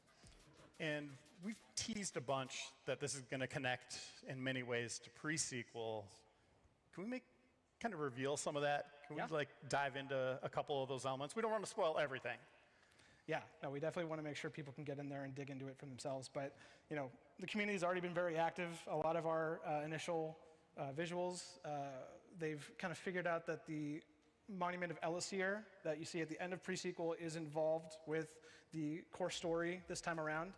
And we've teased a bunch that this is going to connect in many ways to pre-sequel. Can we kind of reveal some of that? Can we like dive into a couple of those elements? We don't want to spoil everything. Yeah, no, we definitely want to make sure people can get in there and dig into it for themselves. But you know, the community's already been very active. A lot of our initial visuals, they've kind of figured out that the Monument of Elisir that you see at the end of pre-sequel is involved with the core story this time around.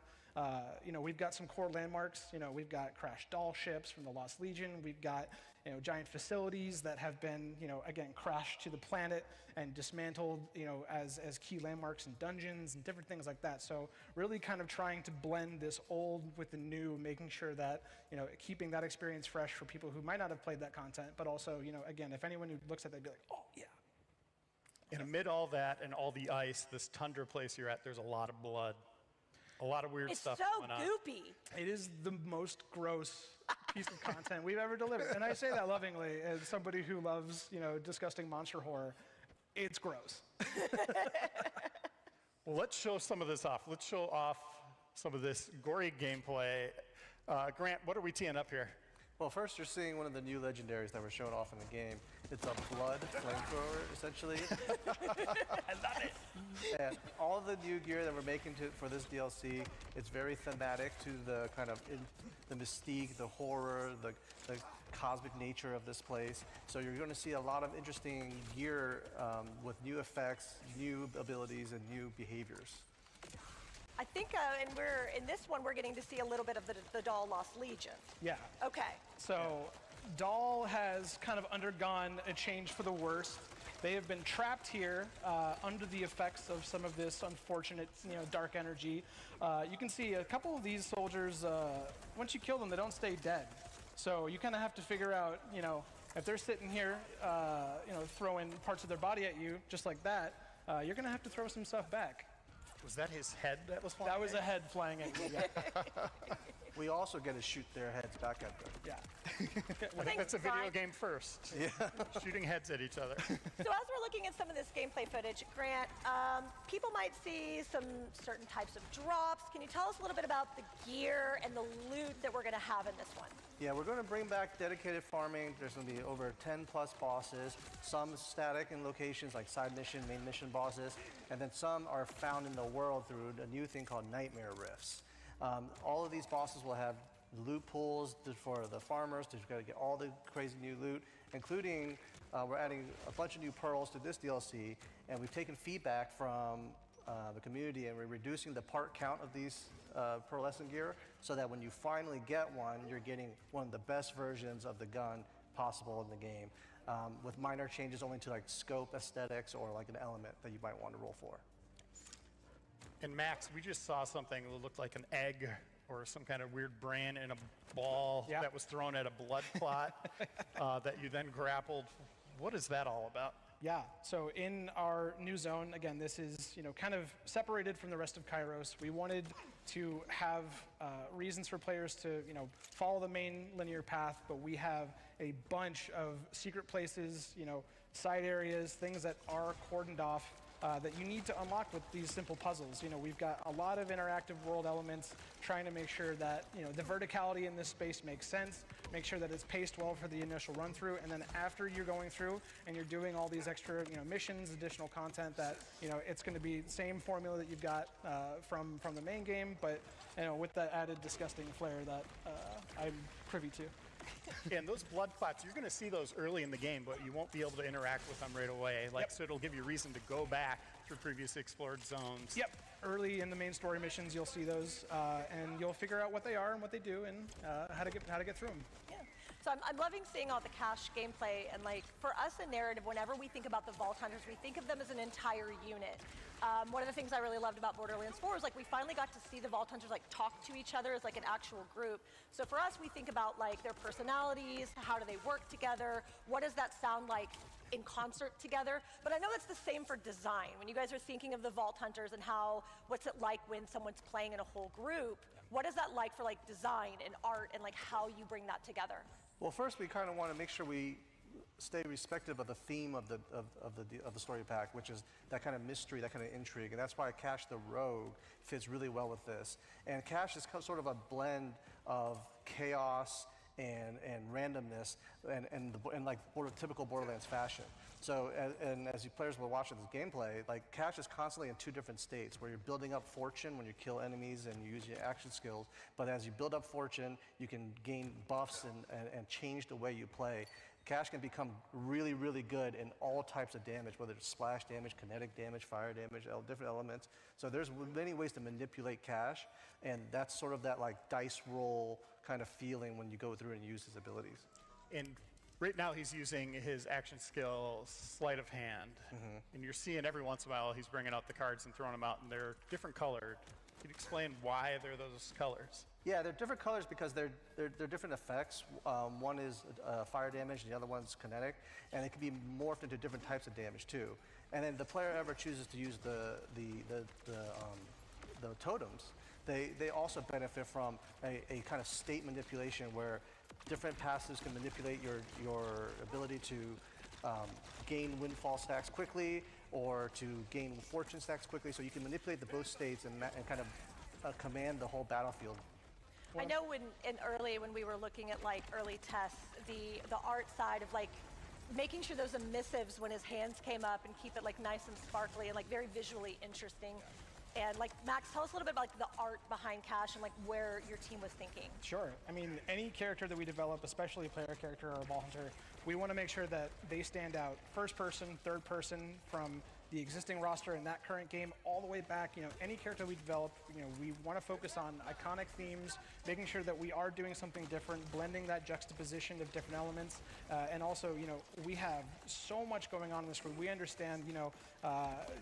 You know, we've got some core landmarks. You know, we've got crashed doll ships from the Lost Legion. We've got, you know, giant facilities that have been, you know, again, crashed to the planet and dismantled, you know, as key landmarks and dungeons and different things like that. So really kind of trying to blend this old with the new, making sure that, you know, keeping that experience fresh for people who might not have played that content, but also, you know, again, if anyone who looks at that, they'd be like, oh, yeah. And amid all that and all the ice, this tundra place you're at, there's a lot of blood. A lot of weird stuff going on. It's so goopy. It is the most gross piece of content we've ever delivered. And I say that lovingly as somebody who loves, you know, disgusting monster horror. It's gross. Well, let's show some of this off. Let's show off some of this gory gameplay. Grant, what are we teeing up here? Well, first you're seeing one of the new legendaries that were shown off in the game. It's a blood flamethrower, essentially. I love it. And all of the new gear that we're making for this DLC, it's very thematic to the kind of the mystique, the horror, the cosmic nature of this place. So you're going to see a lot of interesting gear with new effects, new abilities, and new behaviors. I think, and in this one, we're getting to see a little bit of the doll Lost Legion. Yeah. Okay. So Doll has kind of undergone a change for the worse. They have been trapped here under the effects of some of this unfortunate, you know, dark energy. You can see a couple of these soldiers, once you kill them, they don't stay dead. So you kind of have to figure out, you know, if they're sitting here, you know, throwing parts of their body at you, just like that, you're going to have to throw some stuff back. Was that his head that was flying? That was a head flying at you, yeah. We also get to shoot their heads back at them. Yeah. I think that's a video game first. Yeah. Shooting heads at each other. So as we're looking at some of this gameplay footage, Grant, people might see some certain types of drops. Can you tell us a little bit about the gear and the loot that we're going to have in this one? Yeah, we're going to bring back dedicated farming. There's going to be over 10 plus bosses, some static in locations like side mission, main mission bosses, and then some are found in the world through a new thing called Nightmare Rifts. All of these bosses will have loot pools for the farmers to get all the crazy new loot, including we're adding a bunch of new pearls to this DLC, and we've taken feedback from the community, and we're reducing the part count of these pearlescent gear so that when you finally get one, you're getting one of the best versions of the gun possible in the game, with minor changes only to like scope, aesthetics, or like an element that you might want to roll for. And Max, we just saw something that looked like an egg or some kind of weird brain in a ball that was thrown at a blood clot that you then grappled. What is that all about? Yeah, so in our new zone, again, this is, you know, kind of separated from the rest of Kairos. We wanted to have reasons for players to, you know, follow the main linear path, but we have a bunch of secret places, you know, side areas, things that are cordoned off that you need to unlock with these simple puzzles. You know, we've got a lot of interactive world elements, trying to make sure that, you know, the verticality in this space makes sense, make sure that it's paced well for the initial run through, and then after you're going through and you're doing all these extra, you know, missions, additional content, that, you know, it's going to be the same formula that you've got from the main game, but, you know, with that added disgusting flair that I'm privy to. And those blood clots, you're going to see those early in the game, but you won't be able to interact with them right away. Like, so it'll give you reason to go back through previously explored zones. Yep. Early in the main story missions, you'll see those, and you'll figure out what they are and what they do, and how to get through them. Yeah. So I'm loving seeing all the cache gameplay, and like for us in narrative, whenever we think about the Vault Hunters, we think of them as an entire unit. One of the things I really loved about Borderlands 4 is like we finally got to see the Vault Hunters like talk to each other as like an actual group. So for us, we think about like their personalities, how do they work together, what does that sound like in concert together. But I know that's the same for design. When you guys are thinking of the Vault Hunters and how, what's it like when someone's playing in a whole group, what is that like for like design and art and like how you bring that together? Well, first we kind of want to make sure we stay respective of the theme of the story pack, which is that kind of mystery, that kind of intrigue, and that's why Cash the Rogue fits really well with this. And Cash is sort of a blend of chaos and randomness and like typical Borderlands fashion. So, and as you players will watch this gameplay, like Cash is constantly in two different states where you're building up fortune when you kill enemies and you use your action skills. But as you build up fortune, you can gain buffs and change the way you play. Cash can become really, really good in all types of damage, whether it's splash damage, kinetic damage, fire damage, different elements. So there's many ways to manipulate Cash, and that's sort of that like dice roll kind of feeling when you go through and use his abilities. And right now he's using his action skill, Sleight of Hand. And you're seeing every once in a while he's bringing out the cards and throwing them out, and they're different colored. Can you explain why they're those colors? Yeah, they're different colors because they're different effects. One is fire damage, and the other one's kinetic, and it can be morphed into different types of damage too. And then the player ever chooses to use the totems, they also benefit from a kind of state manipulation where different passives can manipulate your ability to gain windfall stacks quickly or to gain fortune stacks quickly. So you can manipulate the both states and kind of command the whole battlefield. I know when we were looking at like early tests, the art side of like making sure those emissives when his hands came up and keep it like nice and sparkly and like very visually interesting. And like Max, tell us a little bit about like, the art behind Cash and like where your team was thinking. Sure. I mean, any character that we develop, especially a player character or a ball hunter, we want to make sure that they stand out first person, third person from the existing roster in that current game all the way back. You know, any character we develop, you know, we want to focus on iconic themes, making sure that we are doing something different, blending that juxtaposition of different elements, and also, you know, we have so much going on in this screen. We understand, you know,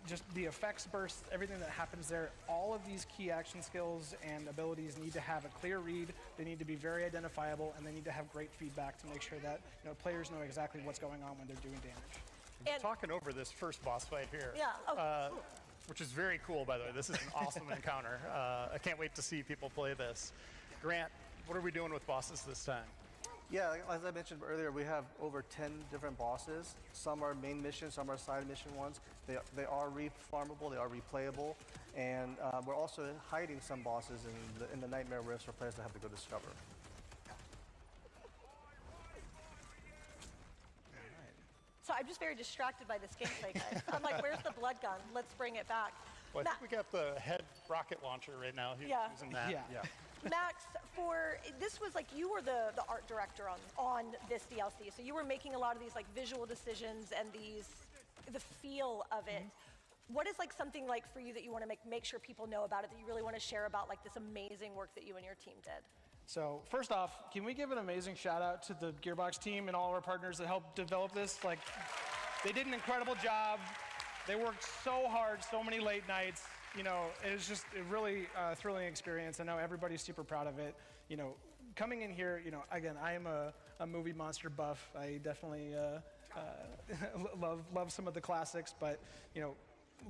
just the effects bursts, everything that happens there. All of these key action skills and abilities need to have a clear read. They need to be very identifiable, and they need to have great feedback to make sure that, you know, players know exactly what's going on when they're doing damage. And talking over this first boss fight here, which is very cool, by the way. This is an awesome encounter. I can't wait to see people play this. Grant, what are we doing with bosses this time? Yeah, as I mentioned earlier, we have over 10 different bosses. Some are main missions, some are side mission ones. They are refarmable, they are replayable, and we're also hiding some bosses in the Nightmare Rifts for players to have to go discover. So I'm just very distracted by this gameplay, guys. I'm like, where's the blood gun? Let's bring it back. Well, I think we got the head rocket launcher right now. He's using that. Yeah. Max, this was like you were the art director on this DLC, so you were making a lot of these like visual decisions and the feel of it. What is like something like for you that you want to make sure people know about it, that you really want to share about like this amazing work that you and your team did? So first off, can we give an amazing shout out to the Gearbox team and all of our partners that helped develop this? Like, they did an incredible job. They worked so hard, so many late nights. You know, it was just a really thrilling experience. I know everybody's super proud of it. You know, coming in here, you know, again, I am a movie monster buff. I definitely love some of the classics, but, you know,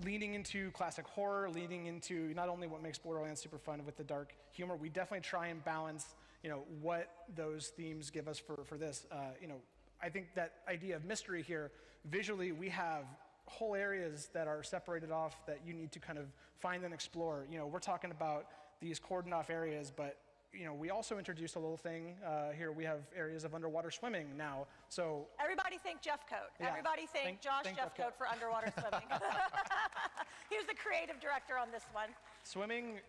leaning into classic horror, leaning into not only what makes Borderlands super fun with the dark humor, we definitely try and balance, you know, what those themes give us for this. You know, I think that idea of mystery here, visually, we have whole areas that are separated off that you need to kind of find and explore. You know, we're talking about these cordoned off areas, but you know, we also introduced a little thing here. We have areas of underwater swimming now. So everybody thank Jeffcoat. Yeah. Everybody thank Josh Jeffcoat for underwater swimming. He was the creative director on this one. Swimming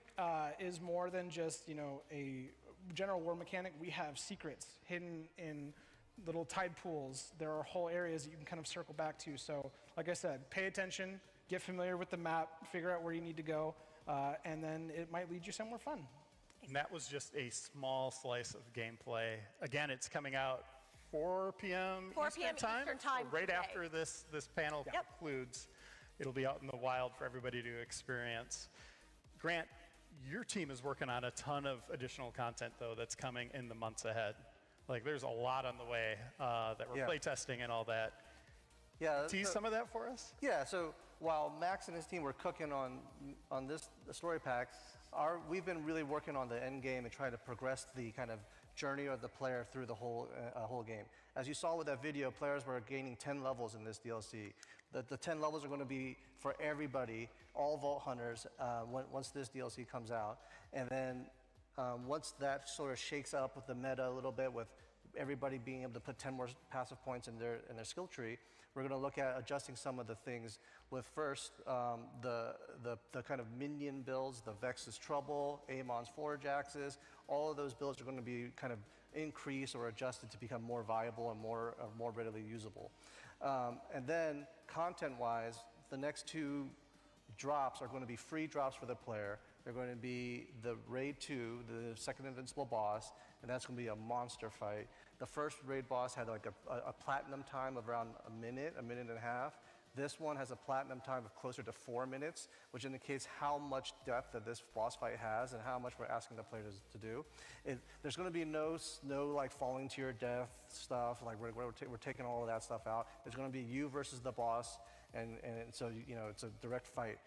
is more than just, you know, a general war mechanic. We have secrets hidden in little tide pools. There are whole areas that you can kind of circle back to. So, like I said, pay attention, get familiar with the map, figure out where you need to go, and then it might lead you somewhere fun. And that was just a small slice of gameplay. Again, it's coming out 4 p.m. 4 p.m. Eastern time right today. after this panel concludes. It'll be out in the wild for everybody to experience. Grant, your team is working on a ton of additional content, though, that's coming in the months ahead. Like, there's a lot on the way that we're playtesting and all that. Yeah. Tease some of that for us? Yeah, so while Max and his team were cooking on this story pack, we've been really working on the end game and trying to progress the kind of journey of the player through the whole game. As you saw with that video, players were gaining 10 levels in this DLC. The 10 levels are going to be for everybody, all Vault Hunters, once this DLC comes out. And then once that sort of shakes up with the meta a little bit, with everybody being able to put 10 more passive points in their skill tree, we're going to look at adjusting some of the things with first the kind of minion builds, the Vex's Trouble, Amon's Forge Axes. All of those builds are going to be kind of increased or adjusted to become more viable and more readily usable. And then content-wise, the next 2 drops are going to be free drops for the player. They're going to be the Raid 2, the second Invincible boss, and that's going to be a monster fight. The first Raid boss had like a platinum time of around a minute and a half. This one has a platinum time of closer to 4 minutes, which indicates how much depth that this boss fight has and how much we're asking the players to do. There's going to be no like falling to your death stuff, like we're taking all of that stuff out. It's going to be you versus the boss, and so it's a direct fight.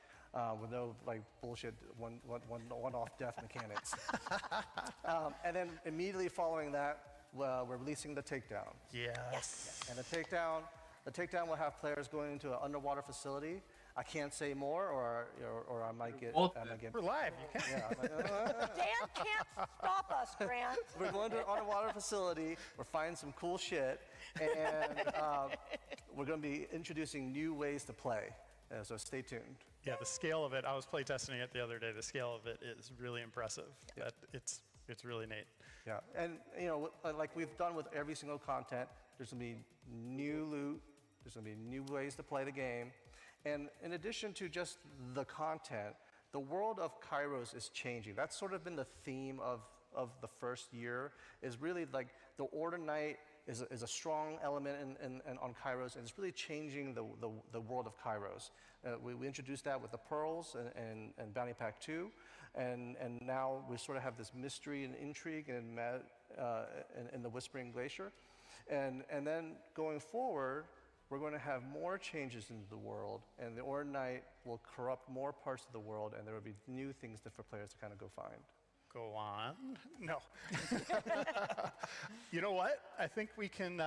With no like bullshit one-off death mechanics. And then immediately following that, we're releasing the takedown. Yes. And the takedown will have players going into an underwater facility. I can't say more, or I might get. We're live. You can. Yeah. Dan can't stop us, Grant. We're going to an underwater facility. We're finding some cool shit, and we're going to be introducing new ways to play. So stay tuned. Yeah, the scale of it, I was playtesting it the other day. The scale of it is really impressive. Yeah. It's really neat. Yeah, and like we've done with every single content, there's going to be new loot, there's going to be new ways to play the game. And in addition to just the content, the world of Kairos is changing. That's sort of been the theme of the first year, is really like the Order Knight is a strong element on Kairos, and it's really changing the world of Kairos. We introduced that with the Pearls and Bounty Pack 2, and now we sort of have this mystery and intrigue in the Whispering Glacier. And then going forward, we're going to have more changes into the world, and the Order Knight will corrupt more parts of the world, and there will be new things for players to kind of go find. Go on. No. You know what? I think we can,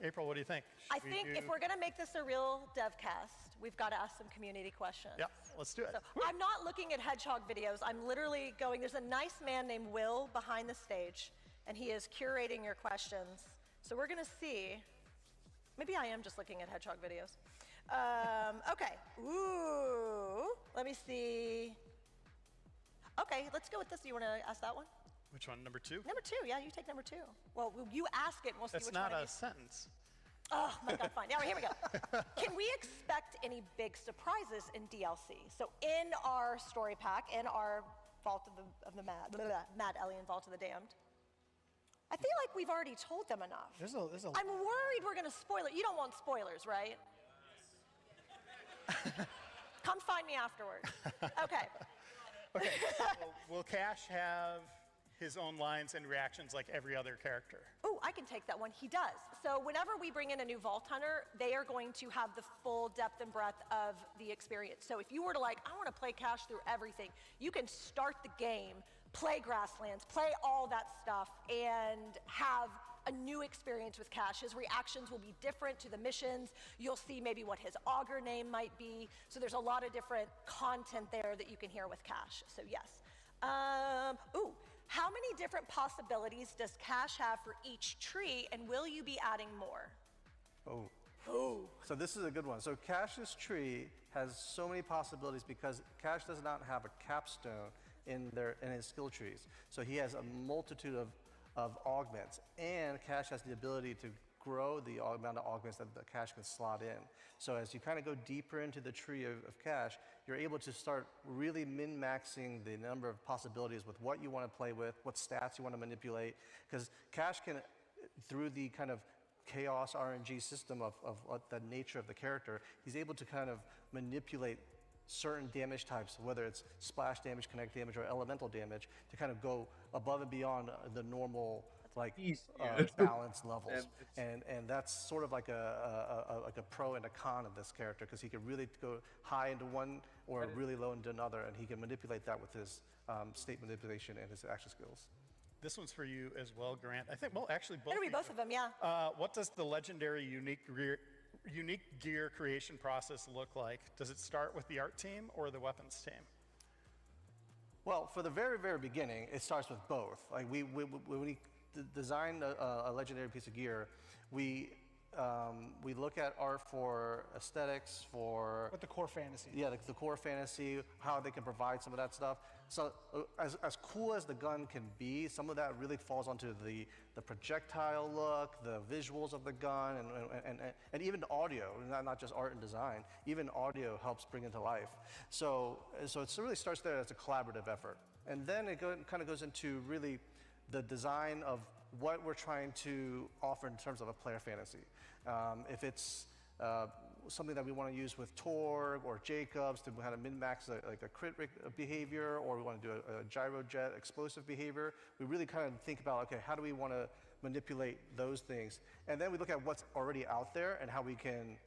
April, what do you think? I think if we're going to make this a real devcast, we've got to ask some community questions. Yeah, let's do it. So, I'm not looking at hedgehog videos. I'm literally going, there's a nice man named Will behind the stage, and he is curating your questions. So we're going to see. Maybe I am just looking at hedgehog videos. Okay. Ooh. Let me see. Okay, let's go with this. Do you want to ask that one? Which one? Number 2? Number 2, yeah, you take number 2. Well, you ask it and we'll see That's which one. not a sentence. Oh my God, fine. Now, here we go. Can we expect any big surprises in DLC? So in our story pack, in our Vault of the Mad Alien Vault of the Damned, I feel like we've already told them enough. There's a I'm worried we're going to spoil it. You don't want spoilers, right? Come find me afterwards. Okay. Okay, will Cash have his own lines and reactions like every other character? Oh, I can take that one. He does. So whenever we bring in a new Vault Hunter, they are going to have the full depth and breadth of the experience. So if you were to I want to play Cash through everything, you can start the game, play Grasslands, play all that stuff, and have a new experience with Cash. His reactions will be different to the missions. You'll see maybe what his augur name might be. So there's a lot of different content there that you can hear with Cash. So yes. How many different possibilities does Cash have for each tree, and will you be adding more? So this is a good one. So Cash's tree has so many possibilities because Cash does not have a capstone in his skill trees. So he has a multitude of augments, and Cash has the ability to grow the amount of augments that the Cash can slot in. So as you kind of go deeper into the tree of Cash, you're able to start really min-maxing the number of possibilities with what you want to play with, what stats you want to manipulate, because Cash can, through the kind of chaos RNG system of what the nature of the character, he's able to kind of manipulate certain damage types, whether it's splash damage, connect damage, or elemental damage, to kind of go above and beyond the normal balance levels. And that's sort of like a pro and a con of this character, because he can really go high into one or really low into another, and he can manipulate that with his state manipulation and his action skills. This one's for you as well, Grant. I think, well, actually, both. It'll be both of them, yeah. What does the legendary unique gear creation process look like? Does it start with the art team or the weapons team? Well, for the very, very beginning, it starts with both. Like when we design a legendary piece of gear, we look at art for aesthetics, for What the core fantasy. yeah, the core fantasy, how they can provide some of that stuff. So as cool as the gun can be, some of that really falls onto the projectile look, the visuals of the gun, and even the audio, not just art and design. Even audio helps bring it to life. So it really starts there as a collaborative effort. And then it kind of goes into really the design of what we're trying to offer in terms of a player fantasy. If it's something that we want to use with Torg or Jacobs to kind of min-max like a crit behavior, or we want to do a gyrojet explosive behavior, we really kind of think about, okay, how do we want to manipulate those things? And then we look at what's already out there and how we can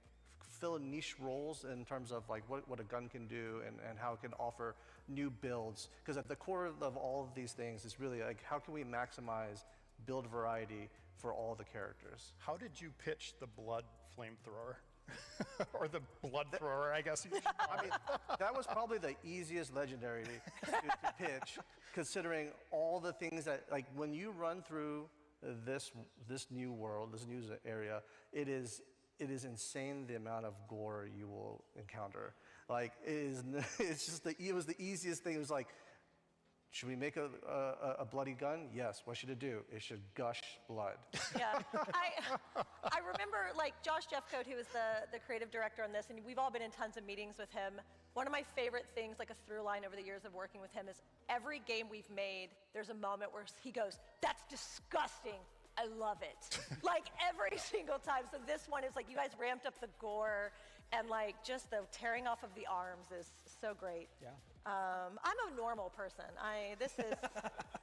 fill in niche roles in terms of like what a gun can do and how it can offer new builds. Because at the core of all of these things is really like, how can we maximize build variety for all the characters? How did you pitch the blood flamethrower? Or the blood thrower, I guess you should call I mean, that was probably the easiest legendary to pitch, considering all the things that, like, when you run through this new world, this new area, it is insane the amount of gore you will encounter. Like, it was the easiest thing. It was like, should we make a bloody gun? Yes. What should it do? It should gush blood. Yeah, I remember like Josh Jeffcoat, who was the creative director on this, and we've all been in tons of meetings with him. One of my favorite things, like a through line over the years of working with him, is every game we've made, there's a moment where he goes, "That's disgusting. I love it." Like every single time. So this one is like, you guys ramped up the gore, and like just the tearing off of the arms is so great. Yeah. I'm a normal person. This is.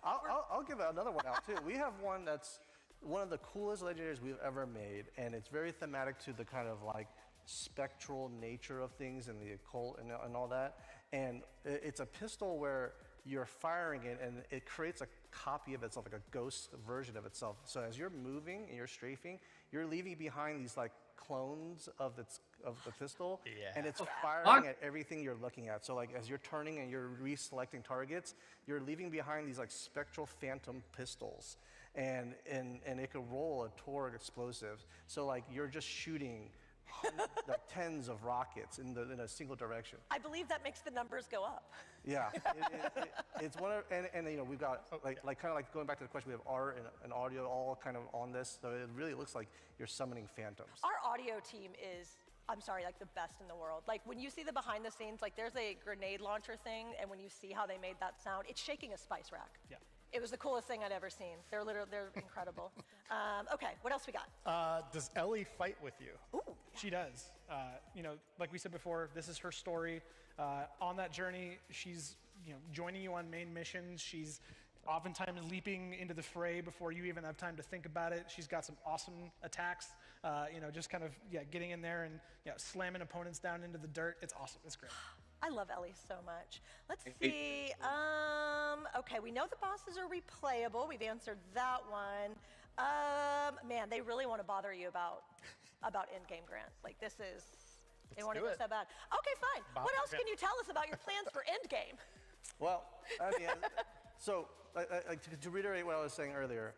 I'll give another one out too. We have one that's one of the coolest legendaries we've ever made, and it's very thematic to the kind of like spectral nature of things and the occult and all that. And it's a pistol where you're firing it, and it creates a copy of itself, like a ghost version of itself. So as you're moving and you're strafing, you're leaving behind these like clones of the pistol, and it's firing at everything you're looking at. So like as you're turning and you're reselecting targets, you're leaving behind these like spectral phantom pistols, and it could roll a Torg explosive. So like you're just shooting like tens of rockets in a single direction. I believe that makes the numbers go up. Yeah, it's one of, and you know, we've got like kind of like going back to the question, we have art and audio all kind of on this, so it really looks like you're summoning phantoms. Our audio team is, I'm sorry, like the best in the world. Like when you see the behind the scenes, like there's a grenade launcher thing, and when you see how they made that sound, it's shaking a spice rack. Yeah. It was the coolest thing I'd ever seen. They're incredible. Okay, what else we got? Does Ellie fight with you? Ooh. She does. You know, like we said before, this is her story. On that journey, she's joining you on main missions. She's oftentimes leaping into the fray before you even have time to think about it. She's got some awesome attacks. Just kind of getting in there and slamming opponents down into the dirt. It's awesome. It's great. I love Ellie so much. Let's see. Okay, we know the bosses are replayable. We've answered that one. Man, they really want to bother you about endgame, Grant. Like this is, they want to go so bad. Okay, fine. What else can you tell us about your plans for endgame? Well, I mean, so to reiterate what I was saying earlier,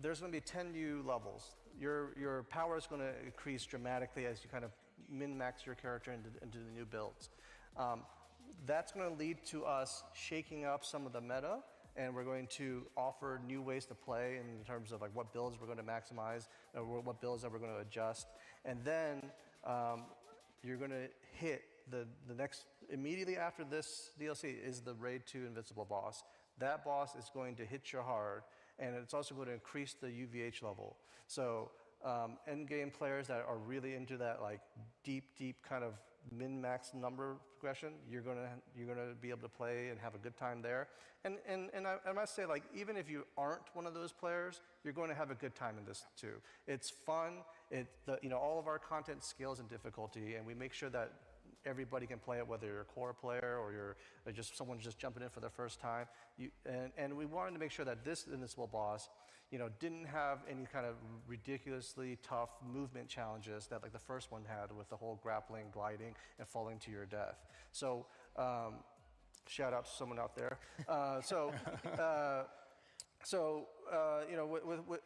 there's going to be 10 new levels. Your power is going to increase dramatically as you kind of min-max your character into the new builds. That's going to lead to us shaking up some of the meta, and we're going to offer new ways to play in terms of like what builds we're going to maximize, or what builds that we're going to adjust. And then you're going to hit the next, immediately after this DLC is the Raid 2 Invincible boss. That boss is going to hit you hard, and it's also going to increase the UVH level. So endgame players that are really into that like deep kind of min-max number progression, you're gonna be able to play and have a good time there. And I must say, like, even if you aren't one of those players, you're going to have a good time in this too. It's fun. All of our content scales in difficulty, and we make sure that everybody can play it, whether you're a core player or you're just someone just jumping in for the first time. And we wanted to make sure that this Invincible boss, didn't have any kind of ridiculously tough movement challenges that like the first one had with the whole grappling, gliding, and falling to your death. So shout out to someone out there.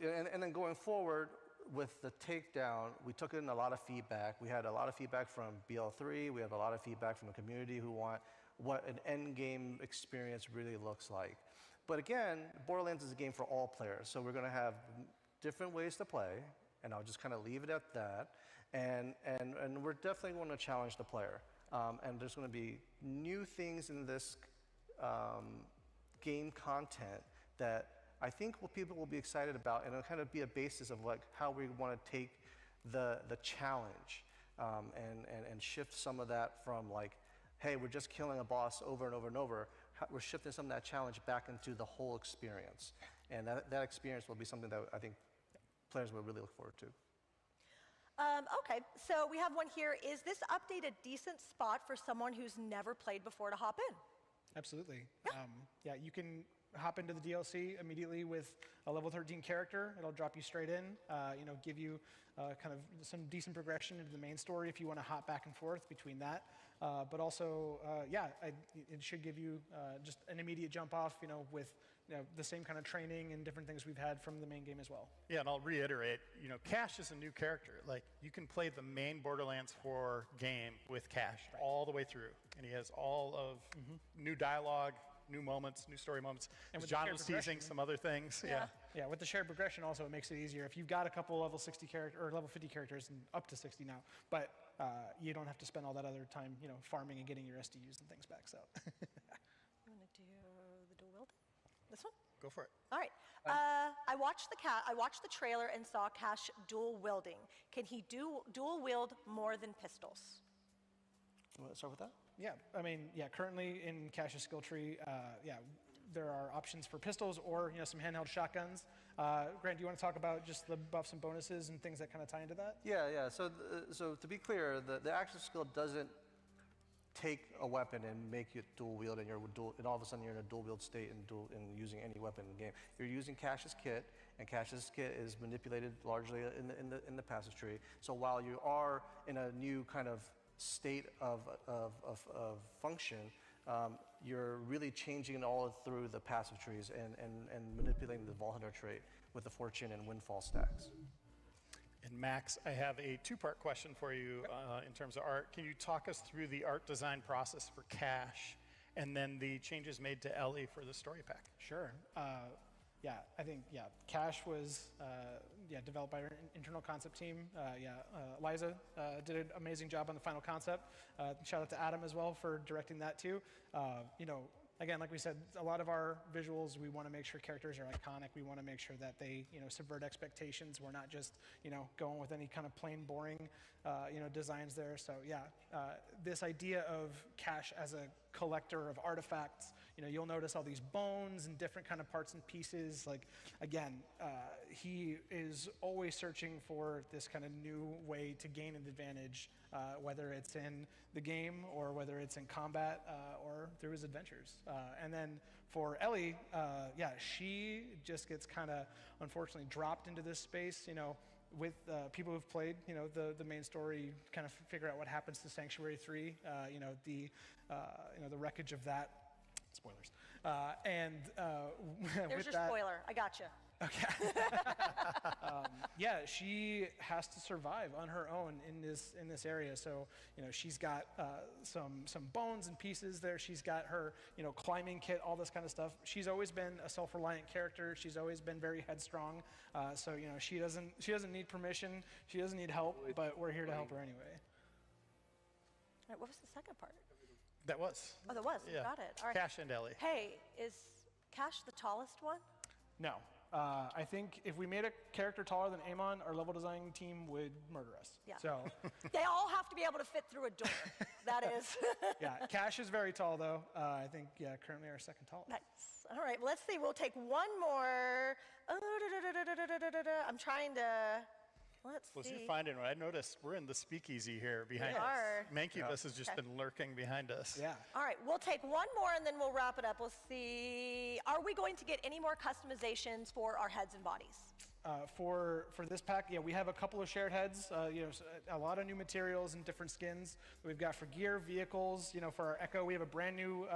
And then going forward with the takedown, we took in a lot of feedback. We had a lot of feedback from BL3. We have a lot of feedback from the community who want what an end game experience really looks like. But again, Borderlands is a game for all players, so we're going to have different ways to play, and I'll just kind of leave it at that. And we're definitely going to challenge the player. And there's going to be new things in this game content that I think people will be excited about, and it'll kind of be a basis of like how we want to take the challenge and shift some of that from like, hey, we're just killing a boss over and over and over. We're shifting some of that challenge back into the whole experience. And that experience will be something that I think players will really look forward to. Okay, so we have one here. Is this update a decent spot for someone who's never played before to hop in? Absolutely. Yeah, you can hop into the DLC immediately with a level 13 character. It'll drop you straight in, give you kind of some decent progression into the main story if you want to hop back and forth between that. But also, it should give you just an immediate jump off, with the same kind of training and different things we've had from the main game as well. Yeah, and I'll reiterate, Cash is a new character. Like, you can play the main Borderlands 4 game with Cash all the way through. And he has all of new dialogue, new moments, new story moments. And John was teasing some other things. Yeah, with the shared progression also, it makes it easier. If you've got a couple level 60 character or level 50 characters, and up to 60 now, but you don't have to spend all that other time, farming and getting your SDUs and things back. So. I'm gonna do the dual wielding. This one? Go for it. All right. I watched the trailer and saw Cash dual wielding. Can he dual wield more than pistols? You want to start with that? Yeah, I mean, currently in Cash's skill tree, there are options for pistols or, some handheld shotguns. Grant, do you want to talk about just the buffs and bonuses and things that kind of tie into that? Yeah. So to be clear, the action skill doesn't take a weapon and make it dual wield, and all of a sudden you're in a dual wield state and using any weapon in the game. You're using Cash's kit, and Cash's kit is manipulated largely in the passive tree. So while you are in a new kind of state of function, you're really changing it all through the passive trees and manipulating the Vault Hunter trait with the Fortune and Windfall stacks. And Max, I have a two-part question for you in terms of art. Can you talk us through the art design process for Cash and then the changes made to Ellie for the story pack? Sure. I think Cash was developed by our internal concept team. Liza did an amazing job on the final concept. Shout out to Adam as well for directing that too. Again, like we said, a lot of our visuals, we want to make sure characters are iconic. We want to make sure that they, subvert expectations. We're not just, going with any kind of plain, boring, designs there. So this idea of Cash as a collector of artifacts, you'll notice all these bones and different kind of parts and pieces. Like, again, he is always searching for this kind of new way to gain an advantage, whether it's in the game or whether it's in combat or through his adventures. And then for Ellie, she just gets kind of, unfortunately, dropped into this space, with people who've played, the main story, kind of figure out what happens to Sanctuary 3, the wreckage of that. Spoilers. There's your spoiler. I gotcha. Okay. She has to survive on her own in this area. So she's got some bones and pieces there. She's got her climbing kit, all this kind of stuff. She's always been a self-reliant character. She's always been very headstrong. So she doesn't need permission. She doesn't need help. But we're here to help her anyway. All right. What was the second part? That was. Oh, that was. Yeah. Got it. All right. Cash and Ellie. Hey, is Cash the tallest one? No. I think if we made a character taller than Amon, our level design team would murder us. Yeah. So. They all have to be able to fit through a door. That is. Cash is very tall, though. I think, currently our second tallest. Nice. All right, let's see. We'll take one more. I'm trying to. Let's Well, as see. you find it, I noticed we're in the speakeasy here behind We us. are. Mancubus has just Okay. been lurking behind us. Yeah. All right, we'll take one more and then we'll wrap it up. We'll see. Are we going to get any more customizations for our heads and bodies? For this pack, yeah, we have a couple of shared heads. A lot of new materials and different skins that we've got for gear, vehicles. For our Echo, we have a brand new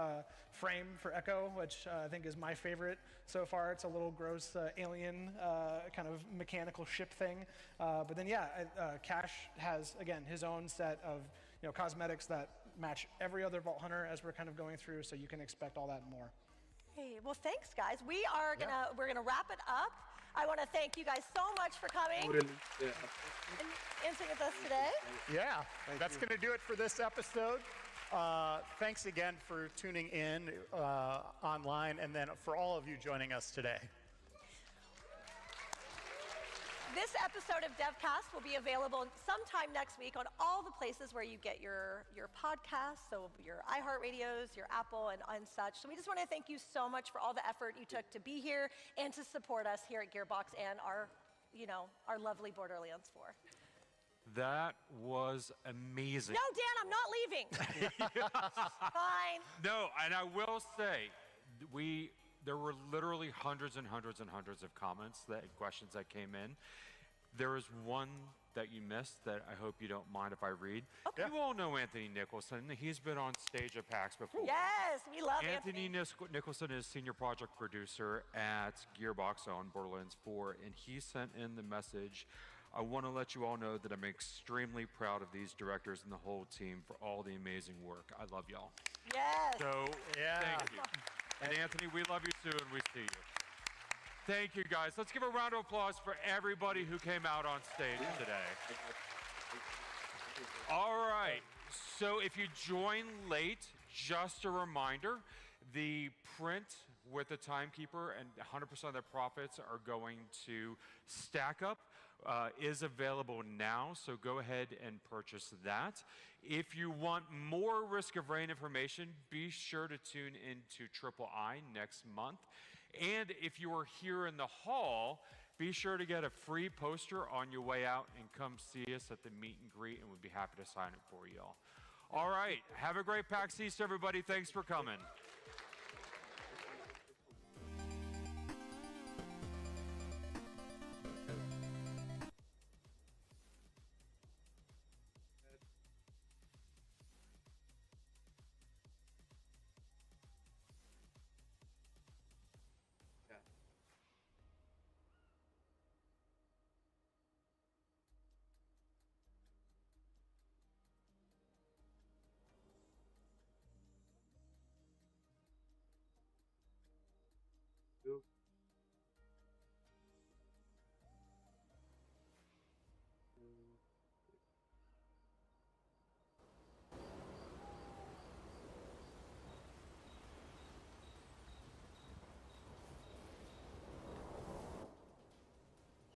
frame for Echo, which I think is my favorite so far. It's a little gross alien kind of mechanical ship thing. But then, yeah, Cash has again his own set of cosmetics that match every other Vault Hunter as we're kind of going through. So you can expect all that and more. Hey, well, thanks, guys. We're gonna wrap it up. I want to thank you guys so much for coming and sitting with us today. Yeah, that's going to do it for this episode. Thanks again for tuning in online, and then for all of you joining us today. This episode of DevCast will be available sometime next week on all the places where you get your podcasts, so your iHeartRadios, your Apple, and such. So we just want to thank you so much for all the effort you took to be here and to support us here at Gearbox and our lovely Borderlands 4. That was amazing. No, Dan, I'm not leaving. Fine. No, and I will say, there were literally hundreds and hundreds and hundreds of comments and questions that came in. There is one that you missed that I hope you don't mind if I read. Okay. You all know Anthony Nicholson. He's been on stage at PAX before. Yes, we love Anthony. Nicholson is senior project producer at Gearbox on Borderlands 4, and he sent in the message. I want to let you all know that I'm extremely proud of these directors and the whole team for all the amazing work. I love y'all. Yes. So, yeah. Thank you. And Anthony, we love you too, and we see you. Thank you, guys. Let's give a round of applause for everybody who came out on stage today. All right. So if you join late, just a reminder, the print with the timekeeper and 100% of the profits are going to Stack Up is available now, so go ahead and purchase that. If you want more Risk of Rain information, be sure to tune into Triple I next month. And if you are here in the hall, be sure to get a free poster on your way out and come see us at the meet and greet, and we'd be happy to sign it for you all. All right, have a great PAX East, everybody. Thanks for coming.